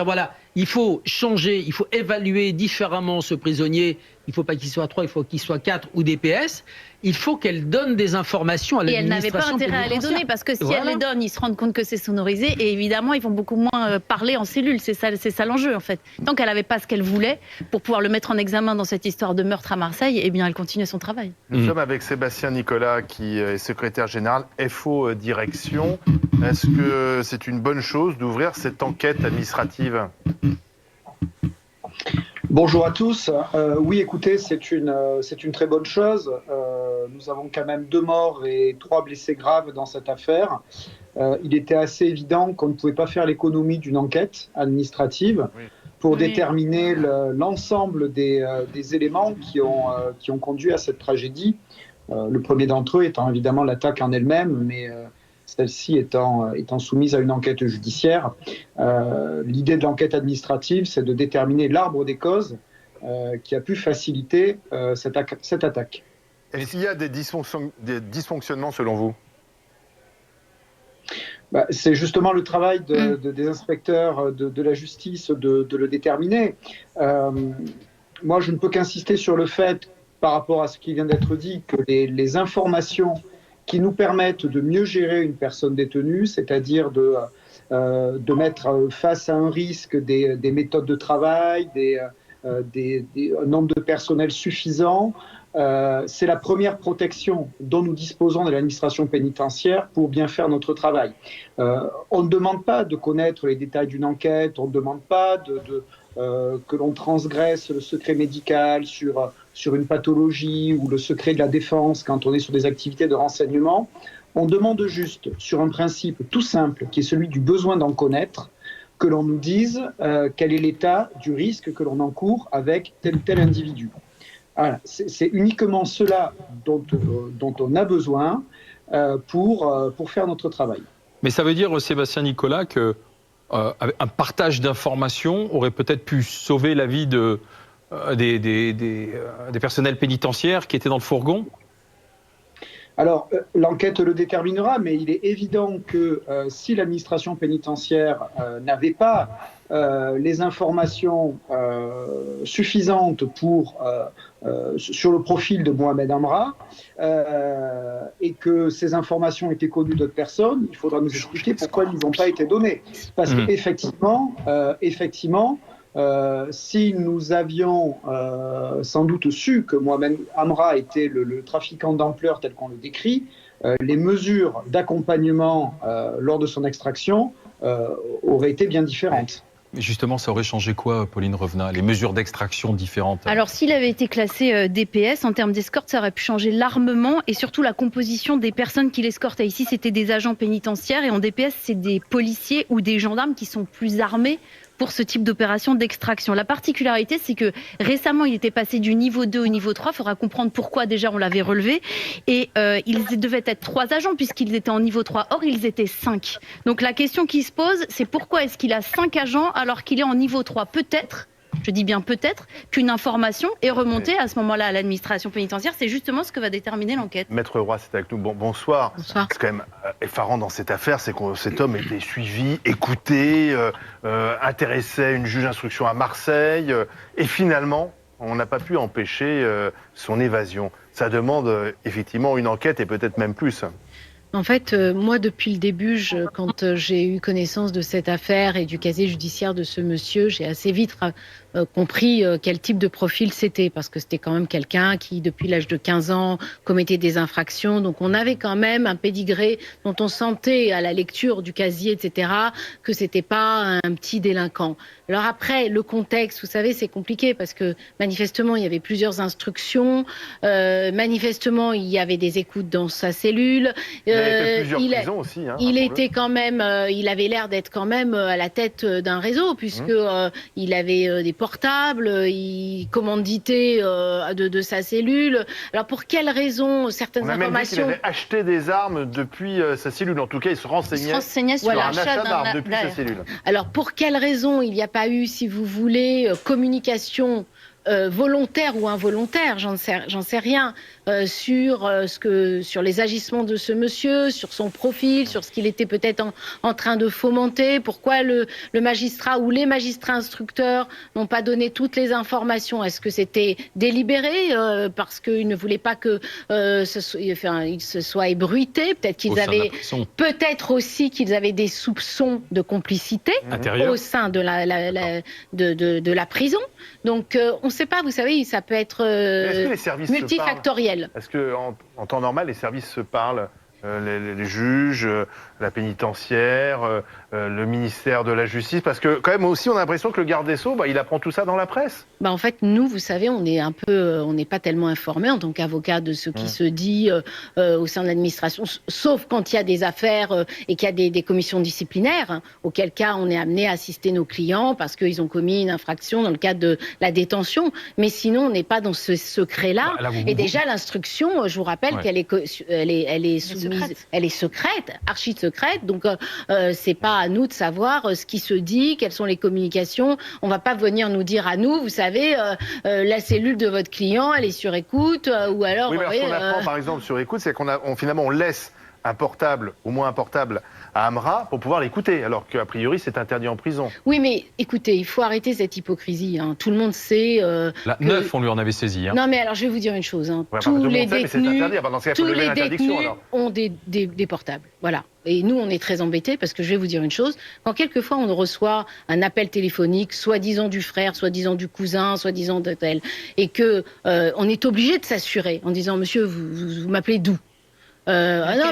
[SPEAKER 4] voilà, il faut changer, il faut évaluer différemment ce prisonnier. Il ne faut pas qu'il soit 3, il faut qu'il soit 4 ou DPS. Il faut qu'elle donne des informations à l'administration.
[SPEAKER 9] Et elle n'avait pas intérêt à les donner, parce que si elle les donne, ils se rendent compte que c'est sonorisé, et évidemment, ils vont beaucoup moins parler en cellule. C'est ça l'enjeu, en fait. Tant qu'elle n'avait pas ce qu'elle voulait pour pouvoir le mettre en examen dans cette histoire de meurtre à Marseille, eh bien, elle continue son travail.
[SPEAKER 10] Nous sommes avec Sébastien Nicolas, qui est secrétaire général FO Direction. Est-ce que c'est une bonne chose d'ouvrir cette enquête administrative ?
[SPEAKER 11] Bonjour à tous. Oui, écoutez, c'est une très bonne chose. Nous avons quand même 2 morts et 3 blessés graves dans cette affaire. Il était assez évident qu'on ne pouvait pas faire l'économie d'une enquête administrative pour déterminer l'ensemble des éléments qui ont conduit à cette tragédie. Le premier d'entre eux étant évidemment l'attaque en elle-même, mais celle-ci étant soumise à une enquête judiciaire. L'idée de l'enquête administrative, c'est de déterminer l'arbre des causes qui a pu faciliter cette attaque.
[SPEAKER 10] Est-ce qu'il y a des dysfonctionnements selon vous?
[SPEAKER 11] C'est justement le travail des inspecteurs de la justice de le déterminer. Moi, je ne peux qu'insister sur le fait, par rapport à ce qui vient d'être dit, que les informations qui nous permettent de mieux gérer une personne détenue, c'est-à-dire de mettre face à un risque des méthodes de travail, un nombre de personnel suffisant, c'est la première protection dont nous disposons de l'administration pénitentiaire pour bien faire notre travail. On ne demande pas de connaître les détails d'une enquête, on ne demande pas que l'on transgresse le secret médical sur une pathologie ou le secret de la défense quand on est sur des activités de renseignement. On demande juste, sur un principe tout simple, qui est celui du besoin d'en connaître, que l'on nous dise quel est l'état du risque que l'on encourt avec tel ou tel individu. Voilà, c'est uniquement cela dont on a besoin pour faire notre travail.
[SPEAKER 8] Mais ça veut dire, Sébastien Nicolas, que un partage d'informations aurait peut-être pu sauver la vie des personnels pénitentiaires qui étaient dans le fourgon?
[SPEAKER 11] Alors, l'enquête le déterminera, mais il est évident que si l'administration pénitentiaire n'avait pas les informations suffisantes sur le profil de Mohamed Amra, et que ces informations étaient connues d'autres personnes, il faudra nous expliquer pourquoi elles n'ont pas été données. Parce qu'effectivement, si nous avions sans doute su que Mohamed Amra était le trafiquant d'ampleur tel qu'on le décrit, les mesures d'accompagnement lors de son extraction auraient été bien différentes.
[SPEAKER 8] Mais justement, ça aurait changé quoi, Pauline Revenat, les mesures d'extraction différentes?
[SPEAKER 9] Alors, s'il avait été classé DPS, en termes d'escorte, ça aurait pu changer l'armement et surtout la composition des personnes qui l'escortaient. Ici, c'était des agents pénitentiaires et en DPS, c'est des policiers ou des gendarmes qui sont plus armés pour ce type d'opération d'extraction. La particularité, c'est que récemment, il était passé du niveau 2 au niveau 3. Il faudra comprendre pourquoi déjà on l'avait relevé. Et ils devaient être 3 agents puisqu'ils étaient en niveau 3. Or, ils étaient 5. Donc la question qui se pose, c'est pourquoi est-ce qu'il a 5 agents alors qu'il est en niveau 3? Peut-être, je dis bien peut-être, qu'une information est remontée à ce moment-là à l'administration pénitentiaire. C'est justement ce que va déterminer l'enquête.
[SPEAKER 10] Maître Roy, c'est avec nous. Bonsoir.
[SPEAKER 9] Bonsoir.
[SPEAKER 10] C'est quand même effarant dans cette affaire, c'est que cet homme était suivi, écouté, intéressait une juge d'instruction à Marseille, et finalement, on n'a pas pu empêcher son évasion. Ça demande effectivement une enquête et peut-être même plus.
[SPEAKER 12] En fait, moi, depuis le début, quand j'ai eu connaissance de cette affaire et du casier judiciaire de ce monsieur, j'ai assez vite compris quel type de profil c'était, parce que c'était quand même quelqu'un qui, depuis l'âge de 15 ans, commettait des infractions. Donc, on avait quand même un pédigré dont on sentait à la lecture du casier, etc., que c'était pas un petit délinquant. Alors après, le contexte, vous savez, c'est compliqué parce que manifestement, il y avait plusieurs instructions. Manifestement, il y avait des écoutes dans sa cellule. Il était quand même, il avait l'air d'être quand même à la tête d'un réseau puisque il avait des portables, il commanditait de sa cellule. Alors pour quelles raisons certaines informations...
[SPEAKER 10] On a même dit qu'il avait acheté des armes depuis sa cellule. En tout cas, il se renseignait sur un achat d'armes depuis sa cellule.
[SPEAKER 12] Alors pour quelles raisons il n'y a pas eu, si vous voulez, communication volontaire ou involontaire, j'en sais rien, sur les agissements de ce monsieur, sur son profil, sur ce qu'il était peut-être en train de fomenter, pourquoi le magistrat ou les magistrats instructeurs n'ont pas donné toutes les informations. Est-ce que c'était délibéré parce qu'ils ne voulaient pas que il se soit ébruité, peut-être qu'ils avaient, peut-être aussi qu'ils avaient des soupçons de complicité au sein de la prison. Donc on ne sait pas, vous savez, ça peut être multifactoriel.
[SPEAKER 10] Est-ce qu'en temps normal, les services se parlent, les juges, la pénitentiaire, le ministère de la Justice? Parce que quand même aussi, on a l'impression que le garde des Sceaux, il apprend tout ça dans la presse.
[SPEAKER 12] En fait, nous, vous savez, on n'est pas tellement informés en tant qu'avocat de ce qui se dit au sein de l'administration, sauf quand il y a des affaires et qu'il y a des commissions disciplinaires, auquel cas on est amené à assister nos clients parce qu'ils ont commis une infraction dans le cadre de la détention. Mais sinon, on n'est pas dans ce secret-là. Et déjà, l'instruction, je vous rappelle qu'elle est soumise elle est secrète, archi secrète. Donc, c'est pas à nous de savoir ce qui se dit, quelles sont les communications. On va pas venir nous dire à nous, vous savez, la cellule de votre client, elle est sur écoute, ou alors.
[SPEAKER 10] Oui, mais ce qu'on apprend, par exemple, sur écoute, c'est finalement, on laisse un portable, au moins un portable, à Amra pour pouvoir l'écouter, alors qu'a priori, c'est interdit en prison.
[SPEAKER 12] Oui, mais écoutez, il faut arrêter cette hypocrisie. Hein. Tout le monde sait.
[SPEAKER 8] La 9, on lui en avait saisi. Hein.
[SPEAKER 12] Non, mais alors, je vais vous dire une chose. Hein.
[SPEAKER 10] Ouais,
[SPEAKER 12] tous les détenus,
[SPEAKER 10] alors.
[SPEAKER 12] ont des portables. Voilà. Et nous, on est très embêtés parce que je vais vous dire une chose. Quand quelquefois on reçoit un appel téléphonique, soi-disant du frère, soi-disant du cousin, soi-disant de tel, et que on est obligé de s'assurer en disant, monsieur, vous m'appelez d'où? Alors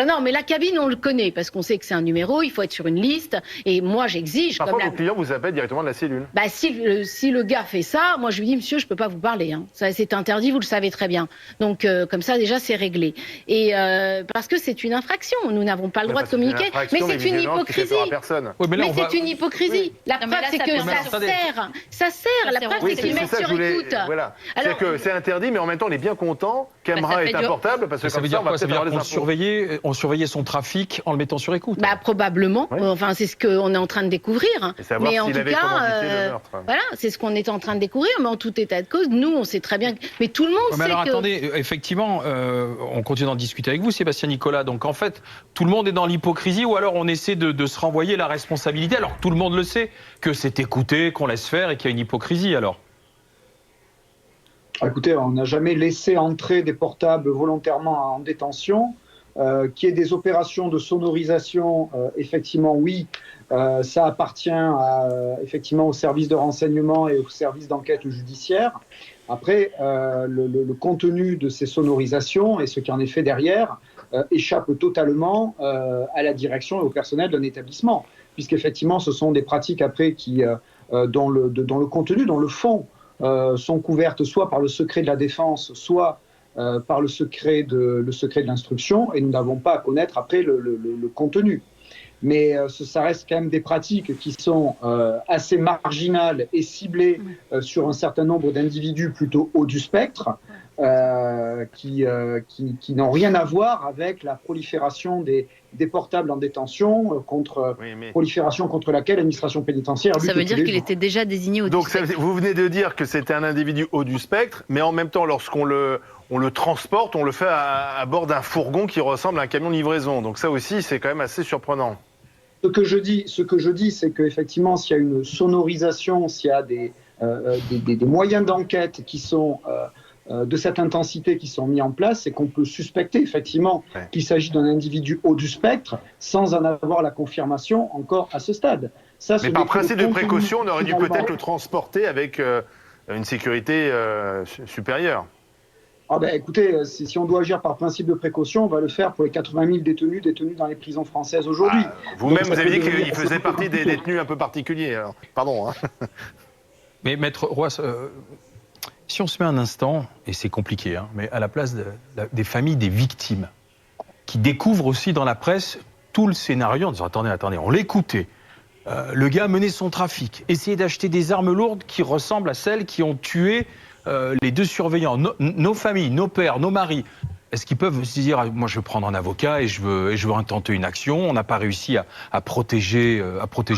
[SPEAKER 12] non, mais la cabine, on le connaît parce qu'on sait que c'est un numéro, il faut être sur une liste. Et moi, j'exige.
[SPEAKER 10] Parfois, vos clients vous appellent directement de la cellule.
[SPEAKER 12] Bah, si le gars fait ça, moi, je lui dis, monsieur, je peux pas vous parler. Hein. Ça, c'est interdit, vous le savez très bien. Donc, comme ça, déjà, c'est réglé. Et parce que c'est une infraction, nous n'avons pas le droit de communiquer. Mais c'est une hypocrisie.
[SPEAKER 8] Oui, mais
[SPEAKER 12] c'est une hypocrisie. La preuve, c'est que ça sert. La preuve, c'est qu'ils mettent sur écoute.
[SPEAKER 10] Voilà. C'est que c'est interdit, mais en même temps, on est bien content qu'Amra ait un portable parce que
[SPEAKER 8] ça veut dire quoi? Ça veut dire qu'on surveillait son trafic en le mettant sur écoute.
[SPEAKER 12] Bah, probablement. Oui. Enfin, c'est ce qu'on est en train de découvrir.
[SPEAKER 10] Mais en tout cas,
[SPEAKER 12] voilà, c'est ce qu'on est en train de découvrir. Mais en tout état de cause, nous, on sait très bien. Mais tout le monde sait
[SPEAKER 8] alors, attendez, effectivement, on continue d'en discuter avec vous, Sébastien Nicolas. Donc, en fait, tout le monde est dans l'hypocrisie ou alors on essaie de se renvoyer la responsabilité alors que tout le monde le sait, que c'est écouté, qu'on laisse faire et qu'il y a une hypocrisie alors.
[SPEAKER 11] Écoutez, on n'a jamais laissé entrer des portables volontairement en détention. Qu'il y ait des opérations de sonorisation, effectivement, oui, ça appartient effectivement au service de renseignement et au service d'enquête judiciaire. Après, le contenu de ces sonorisations et ce qui en est fait derrière échappe totalement à la direction et au personnel d'un établissement, puisqu'effectivement, ce sont des pratiques après dont le contenu, dont le fond, sont couvertes soit par le secret de la défense, soit par le secret de l'instruction, et nous n'avons pas à connaître après le contenu. Mais ça reste quand même des pratiques qui sont assez marginales et ciblées sur un certain nombre d'individus plutôt haut du spectre, qui n'ont rien à voir avec la prolifération des portables en détention, prolifération contre laquelle l'administration pénitentiaire lutte.
[SPEAKER 9] Ça veut dire qu'il était déjà désigné haut du spectre.
[SPEAKER 10] Donc vous venez de dire que c'était un individu haut du spectre, mais en même temps, lorsqu'on le transporte, on le fait à bord d'un fourgon qui ressemble à un camion de livraison. Donc ça aussi, c'est quand même assez surprenant.
[SPEAKER 11] Ce que je dis, c'est qu'effectivement, s'il y a une sonorisation, s'il y a des moyens d'enquête qui sont de cette intensité qui sont mis en place, c'est qu'on peut suspecter effectivement qu'il s'agit d'un individu haut du spectre sans en avoir la confirmation encore à ce stade. Ça,
[SPEAKER 10] mais par principe de précaution, on aurait dû peut-être le transporter avec une sécurité supérieure.
[SPEAKER 11] Ah ben, écoutez, si on doit agir par principe de précaution, on va le faire pour les 80 000 détenus dans les prisons françaises aujourd'hui.
[SPEAKER 10] Vous-même, vous avez dit qu'il faisait partie des détenus un peu particuliers. Alors. Pardon. Hein.
[SPEAKER 8] Mais Maître Roy, si on se met un instant, et c'est compliqué, hein, mais à la place des familles des victimes, qui découvrent aussi dans la presse tout le scénario en disant attendez, on l'écoutait. Le gars menait son trafic, essayait d'acheter des armes lourdes qui ressemblent à celles qui ont tué les deux surveillants, nos familles, nos pères, nos maris. Est-ce qu'ils peuvent se dire moi je veux prendre un avocat et je veux intenter une action, on n'a pas réussi à protéger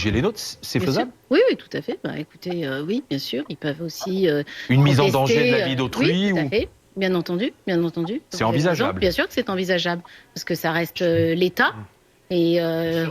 [SPEAKER 8] les nôtres, c'est faisable?
[SPEAKER 12] Oui, tout à fait. Bah, écoutez, oui, bien sûr, ils peuvent aussi
[SPEAKER 8] une mise en danger de la vie d'autrui.
[SPEAKER 12] Oui, tout à fait. Bien entendu.
[SPEAKER 8] C'est envisageable.
[SPEAKER 12] Bien sûr que c'est envisageable, parce que ça reste l'État. Et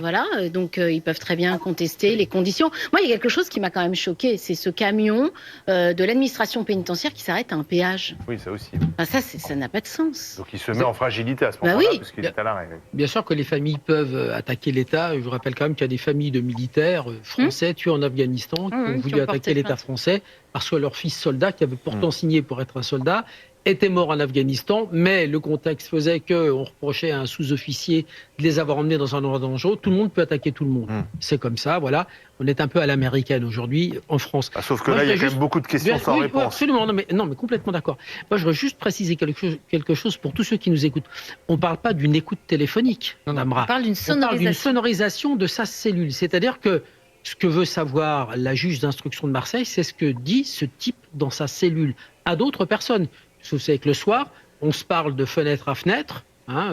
[SPEAKER 12] voilà, donc ils peuvent très bien contester les conditions. Moi, il y a quelque chose qui m'a quand même choqué, c'est ce camion de l'administration pénitentiaire qui s'arrête à un péage.
[SPEAKER 10] Oui, ça aussi.
[SPEAKER 12] Enfin, ça n'a pas de sens.
[SPEAKER 10] Donc il se met en fragilité à ce moment-là, parce qu'il est à l'arrêt.
[SPEAKER 4] Bien sûr que les familles peuvent attaquer l'État. Je vous rappelle quand même qu'il y a des familles de militaires français tués en Afghanistan qui ont voulu attaquer l'État français parce que leur fils soldat, qui avait pourtant signé pour être un soldat, était mort en Afghanistan, mais le contexte faisait qu'on reprochait à un sous-officier de les avoir emmenés dans un endroit dangereux. Tout le monde peut attaquer tout le monde. C'est comme ça, voilà. On est un peu à l'américaine aujourd'hui en France.
[SPEAKER 10] Sauf que là, il y a quand même beaucoup de questions sans réponse.
[SPEAKER 4] Absolument, non, mais complètement d'accord. Moi, je voudrais juste préciser quelque chose pour tous ceux qui nous écoutent. On ne parle pas d'une écoute téléphonique, Amra.
[SPEAKER 9] On parle d'une sonorisation.
[SPEAKER 4] On parle d'une sonorisation de sa cellule. C'est-à-dire que ce que veut savoir la juge d'instruction de Marseille, c'est ce que dit ce type dans sa cellule à d'autres personnes. Vous savez que le soir, on se parle de fenêtre à fenêtre, Hein,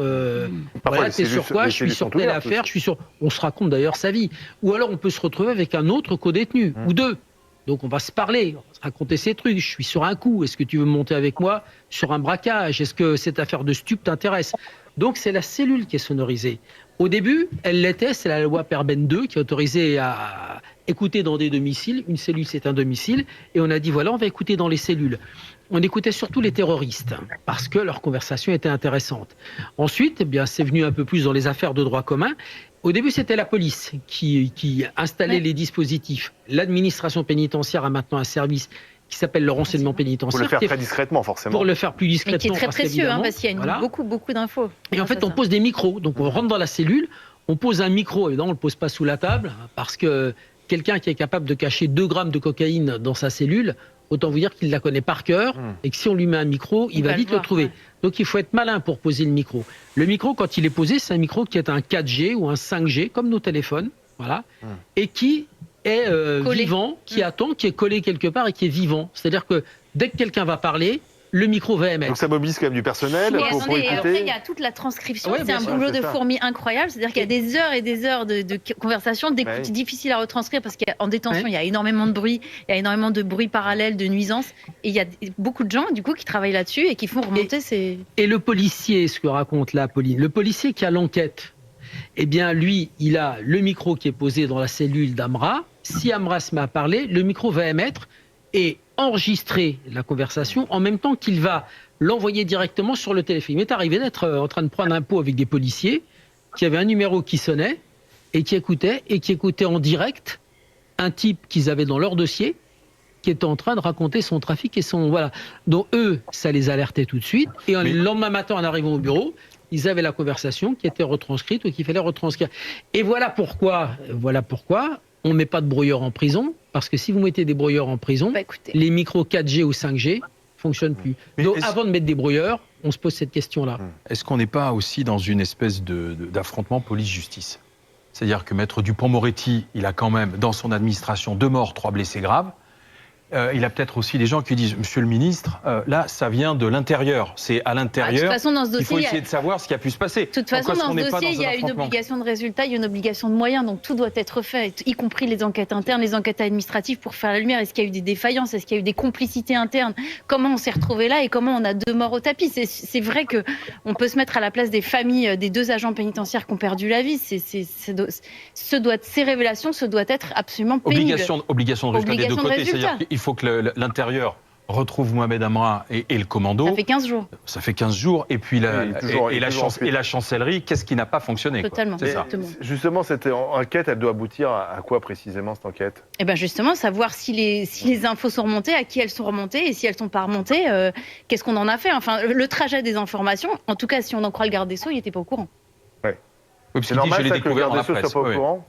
[SPEAKER 10] Parfois,
[SPEAKER 4] voilà,
[SPEAKER 10] les
[SPEAKER 4] t'es sur
[SPEAKER 10] cellules-
[SPEAKER 4] quoi?
[SPEAKER 10] les
[SPEAKER 4] Je suis
[SPEAKER 10] cellules
[SPEAKER 4] sur
[SPEAKER 10] sont
[SPEAKER 4] telle
[SPEAKER 10] ouvertes
[SPEAKER 4] affaire,
[SPEAKER 10] aussi.
[SPEAKER 4] je suis sur. On se raconte d'ailleurs sa vie. Ou alors on peut se retrouver avec un autre co-détenu ou deux. Donc on va se parler, on va se raconter ces trucs. Je suis sur un coup. Est-ce que tu veux monter avec moi sur un braquage? Est-ce que cette affaire de stup t'intéresse? Donc c'est la cellule qui est sonorisée. Au début, elle l'était. C'est la loi Perben 2 qui autorisait à écouter dans des domiciles. Une cellule, c'est un domicile. Et on a dit voilà, on va écouter dans les cellules. On écoutait surtout les terroristes parce que leur conversation était intéressante. Ensuite, eh bien, c'est venu un peu plus dans les affaires de droit commun. Au début, c'était la police qui installait les dispositifs. L'administration pénitentiaire a maintenant un service qui s'appelle le renseignement
[SPEAKER 10] Pour
[SPEAKER 4] pénitentiaire.
[SPEAKER 10] le faire
[SPEAKER 4] qui est-
[SPEAKER 10] très discrètement, forcément.
[SPEAKER 4] Pour le faire plus
[SPEAKER 9] Mais
[SPEAKER 4] discrètement.
[SPEAKER 9] qui est très précieux,
[SPEAKER 4] qu'évidemment,
[SPEAKER 9] parce qu'il y a
[SPEAKER 4] voilà.
[SPEAKER 9] beaucoup d'infos.
[SPEAKER 4] Et en fait, on pose des micros. Donc, on rentre dans la cellule, on pose un micro. Évidemment, on ne le pose pas sous la table, parce que quelqu'un qui est capable de cacher 2 grammes de cocaïne dans sa cellule, autant vous dire qu'il la connaît par cœur, et que si on lui met un micro, il va
[SPEAKER 9] va le
[SPEAKER 4] vite le
[SPEAKER 9] voir,
[SPEAKER 4] trouver.
[SPEAKER 9] ouais.
[SPEAKER 4] Donc, il faut être malin pour poser le micro. Le micro, quand il est posé, c'est un micro qui est un 4G ou un 5G, comme nos téléphones, voilà, et qui est
[SPEAKER 9] Collé.
[SPEAKER 4] vivant, qui attend, qui est collé quelque part et qui est vivant. C'est-à-dire que dès que quelqu'un va parler, le micro va émettre.
[SPEAKER 10] Donc ça mobilise quand même du personnel
[SPEAKER 9] Mais
[SPEAKER 10] pour
[SPEAKER 9] attendez, et après, il
[SPEAKER 10] écouter.
[SPEAKER 9] y a toute la transcription.
[SPEAKER 4] Ouais,
[SPEAKER 9] c'est
[SPEAKER 4] bien
[SPEAKER 9] un
[SPEAKER 4] sûr,
[SPEAKER 9] boulot
[SPEAKER 10] c'est
[SPEAKER 9] de
[SPEAKER 10] ça.
[SPEAKER 9] fourmi incroyable. C'est-à-dire qu'il y a des heures et des heures de conversation, d'écoute
[SPEAKER 10] Ouais.
[SPEAKER 9] difficiles à retranscrire parce qu'en détention,
[SPEAKER 4] Ouais.
[SPEAKER 9] il y a énormément de bruit, il y a énormément de bruit parallèle, de nuisances. Et il y a beaucoup de gens, du coup, qui travaillent là-dessus et qui font remonter ces.
[SPEAKER 4] Et le policier, ce que raconte là Pauline, le policier qui a l'enquête, eh bien lui, il a le micro qui est posé dans la cellule d'Amra. Si Amra se met à parler, le micro va émettre et enregistrer la conversation en même temps qu'il va l'envoyer directement sur le téléphone. Il m'est arrivé d'être en train de prendre un pot avec des policiers qui avaient un numéro qui sonnait et qui écoutaient en direct un type qu'ils avaient dans leur dossier qui était en train de raconter son trafic et son... Voilà. Donc eux, ça les alertait tout de suite. Et le lendemain matin, en arrivant au bureau, ils avaient la conversation qui était retranscrite ou qu'il fallait retranscrire. Et voilà pourquoi on ne met pas de brouilleur en prison. Parce que si vous mettez des brouilleurs en prison,
[SPEAKER 9] Bah, écoutez.
[SPEAKER 4] les micros 4G ou 5G fonctionnent plus.
[SPEAKER 8] Mais
[SPEAKER 4] Donc
[SPEAKER 8] est-ce-
[SPEAKER 4] avant de mettre des brouilleurs, on se pose cette question-là.
[SPEAKER 8] Est-ce qu'on n'est pas aussi dans une espèce d'affrontement police-justice? C'est-à-dire que Maître Dupond-Moretti, il a quand même dans son administration 2 morts, 3 blessés graves. Il a peut-être aussi des gens qui disent, Monsieur le ministre, là, ça vient de l'intérieur. C'est à
[SPEAKER 9] Ah, de toute
[SPEAKER 8] l'intérieur
[SPEAKER 9] façon, dans ce
[SPEAKER 8] qu'il faut
[SPEAKER 9] dossier, il y a-
[SPEAKER 8] essayer de savoir ce qui a pu se passer.
[SPEAKER 9] De toute façon, dans ce dossier, il y a une obligation de résultat, il y a une obligation de moyens, donc tout doit être fait, y compris les enquêtes internes, les enquêtes administratives pour faire la lumière. Est-ce qu'il y a eu des défaillances? Est-ce qu'il y a eu des complicités internes? Comment on s'est retrouvé là et comment on a 2 morts au tapis? C'est vrai que on peut se mettre à la place des familles des 2 agents pénitentiaires qui ont perdu la vie. Ces révélations, ce doit être absolument pénible.
[SPEAKER 8] Obligation de résultat des deux
[SPEAKER 9] Obligation de
[SPEAKER 8] côtés.
[SPEAKER 9] résultat.
[SPEAKER 8] C'est-à-dire qu'il faut que l'intérieur retrouve Mohamed Amra et le commando.
[SPEAKER 9] Ça fait 15 jours.
[SPEAKER 8] Ça fait 15 jours. Et puis
[SPEAKER 10] Oui, toujours en fuite.
[SPEAKER 8] la chancellerie, qu'est-ce qui n'a pas fonctionné quoi.
[SPEAKER 9] Totalement.
[SPEAKER 8] C'est ça.
[SPEAKER 9] Exactement.
[SPEAKER 10] Justement, cette enquête, elle doit aboutir à quoi précisément, cette enquête?
[SPEAKER 9] Et bien justement, savoir si les infos sont remontées, à qui elles sont remontées, et si elles ne sont pas remontées, qu'est-ce qu'on en a fait? Enfin, le trajet des informations, en tout cas, si on en croit le garde des Sceaux, il n'était pas au courant.
[SPEAKER 8] Oui, parce
[SPEAKER 10] C'est
[SPEAKER 8] qu'il dit,
[SPEAKER 10] normal
[SPEAKER 8] je l'ai
[SPEAKER 10] ça, que le
[SPEAKER 8] découvert
[SPEAKER 10] garde
[SPEAKER 8] dans la
[SPEAKER 10] des Sceaux
[SPEAKER 8] presse.
[SPEAKER 10] soit pas
[SPEAKER 8] Oui.
[SPEAKER 10] au courant?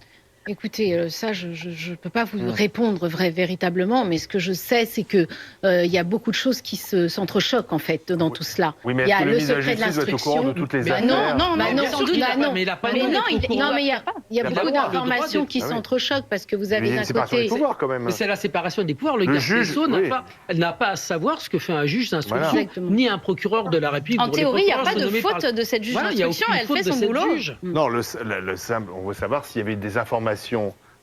[SPEAKER 12] Écoutez, ça, je ne peux pas vous répondre véritablement, mais ce que je sais, c'est que il y a beaucoup de choses qui s'entrechoquent en fait dans tout cela.
[SPEAKER 10] Oui, mais
[SPEAKER 12] Il y
[SPEAKER 10] est-ce
[SPEAKER 12] a
[SPEAKER 10] que
[SPEAKER 12] le
[SPEAKER 10] le ministre de la
[SPEAKER 12] secret de
[SPEAKER 10] Justice doit être au courant de
[SPEAKER 12] l'instruction.
[SPEAKER 10] toutes les
[SPEAKER 4] Mais
[SPEAKER 10] affaires?
[SPEAKER 9] non,
[SPEAKER 12] Bah non,
[SPEAKER 9] sans doute,
[SPEAKER 12] bah non.
[SPEAKER 4] mais il a pas
[SPEAKER 12] Mais
[SPEAKER 4] le droit
[SPEAKER 12] non,
[SPEAKER 4] d'être au courant.
[SPEAKER 12] il y a
[SPEAKER 10] Il a
[SPEAKER 12] beaucoup
[SPEAKER 10] pas le droit
[SPEAKER 12] d'informations qui
[SPEAKER 10] Ah oui.
[SPEAKER 12] s'entrechoquent parce que vous avez
[SPEAKER 10] Mais
[SPEAKER 12] d'un
[SPEAKER 10] c'est pas sur les
[SPEAKER 12] côté.
[SPEAKER 10] pouvoirs quand même.
[SPEAKER 4] Mais c'est la séparation des pouvoirs. Le
[SPEAKER 10] Le
[SPEAKER 4] garde des
[SPEAKER 10] juge,
[SPEAKER 4] Sceaux
[SPEAKER 10] oui.
[SPEAKER 4] n'a pas à savoir ce que fait un juge d'instruction,
[SPEAKER 10] Voilà.
[SPEAKER 12] Exactement.
[SPEAKER 4] ni un procureur de la République.
[SPEAKER 9] En
[SPEAKER 4] dont les
[SPEAKER 9] théorie, il n'y a
[SPEAKER 4] procureurs
[SPEAKER 9] pas
[SPEAKER 4] sont
[SPEAKER 9] de
[SPEAKER 4] nommés par
[SPEAKER 9] faute de cette juge
[SPEAKER 4] Voilà, il y a
[SPEAKER 9] d'instruction,
[SPEAKER 4] aucune
[SPEAKER 9] elle
[SPEAKER 4] faute
[SPEAKER 9] fait
[SPEAKER 4] de
[SPEAKER 9] son
[SPEAKER 4] cette
[SPEAKER 9] boulot.
[SPEAKER 4] juge.
[SPEAKER 10] Non, le simple, on veut savoir s'il y avait des informations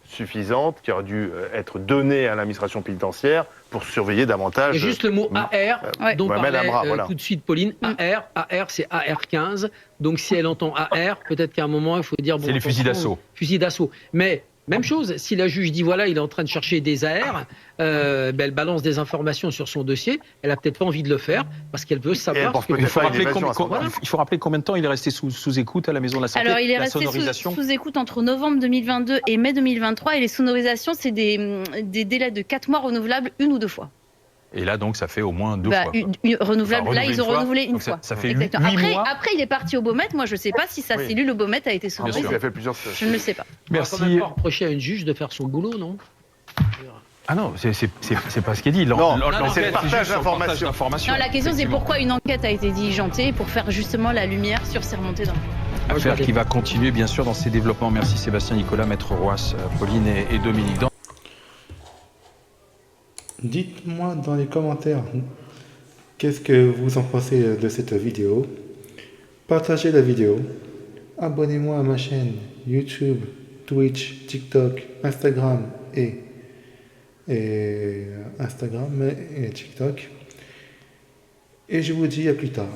[SPEAKER 10] suffisantes qui auraient dû être données à l'administration pénitentiaire pour surveiller davantage.
[SPEAKER 4] Il y a juste le mot AR,
[SPEAKER 9] Ouais.
[SPEAKER 4] dont
[SPEAKER 10] Mohamed
[SPEAKER 4] parlait
[SPEAKER 10] Amra, voilà.
[SPEAKER 4] tout de suite Pauline. AR, c'est AR-15. Donc si elle entend AR, peut-être qu'à un moment, il faut dire... Bon,
[SPEAKER 8] C'est les fusils
[SPEAKER 4] attention,
[SPEAKER 8] d'assaut.
[SPEAKER 4] Fusils d'assaut. Mais... Même chose, si la juge dit voilà, il est en train de chercher des AR, elle balance des informations sur son dossier, elle a peut-être pas envie de le faire parce qu'elle veut
[SPEAKER 10] elle
[SPEAKER 4] savoir.
[SPEAKER 10] pense
[SPEAKER 4] ce que-
[SPEAKER 10] peut-être pas à une évasion à ce
[SPEAKER 8] Combien-
[SPEAKER 10] moment-là.
[SPEAKER 8] il faut rappeler combien de temps il est resté sous écoute à la Maison de la Santé.
[SPEAKER 9] Alors, il est
[SPEAKER 8] la
[SPEAKER 9] resté
[SPEAKER 8] sonorisation.
[SPEAKER 9] sous écoute entre novembre 2022 et mai 2023. Et les sonorisations, c'est des délais de 4 mois renouvelables 1 ou 2 fois.
[SPEAKER 8] Et là, donc, ça fait au moins 2
[SPEAKER 9] Bah,
[SPEAKER 8] fois.
[SPEAKER 9] renouvelable,
[SPEAKER 8] Enfin,
[SPEAKER 9] là, ils ont
[SPEAKER 8] fois.
[SPEAKER 9] renouvelé une
[SPEAKER 8] Donc,
[SPEAKER 9] fois.
[SPEAKER 8] Ça fait
[SPEAKER 9] Exactement.
[SPEAKER 8] 8 mois.
[SPEAKER 9] Après, il est parti au Beaumet. Moi, je ne sais pas si sa
[SPEAKER 10] Oui.
[SPEAKER 9] cellule au Beaumet a été
[SPEAKER 10] Ah,
[SPEAKER 9] sonorisée.
[SPEAKER 10] il a fait plusieurs.
[SPEAKER 9] Je ne le sais pas.
[SPEAKER 4] On va quand même
[SPEAKER 8] Merci.
[SPEAKER 4] pas reprocher à une juge de faire son boulot, non?
[SPEAKER 8] Ah non, c'est pas ce qui est dit.
[SPEAKER 10] Non,
[SPEAKER 8] L'enquête,
[SPEAKER 10] c'est le partage
[SPEAKER 8] juste sur le
[SPEAKER 10] d'informations.
[SPEAKER 8] d'informations.
[SPEAKER 9] Non, la question, c'est
[SPEAKER 8] Effectivement.
[SPEAKER 9] pourquoi une enquête a été diligentée pour faire justement la lumière sur ces remontées d'infos.
[SPEAKER 8] Affaire qui va continuer, bien sûr, dans ses développements. Merci Sébastien Nicolas, Maître Roas, Pauline et Dominique.
[SPEAKER 1] Dites-moi dans les commentaires qu'est-ce que vous en pensez de cette vidéo. partagez la vidéo, abonnez-moi à ma chaîne YouTube, Twitch, TikTok, Instagram et TikTok. Et je vous dis à plus tard.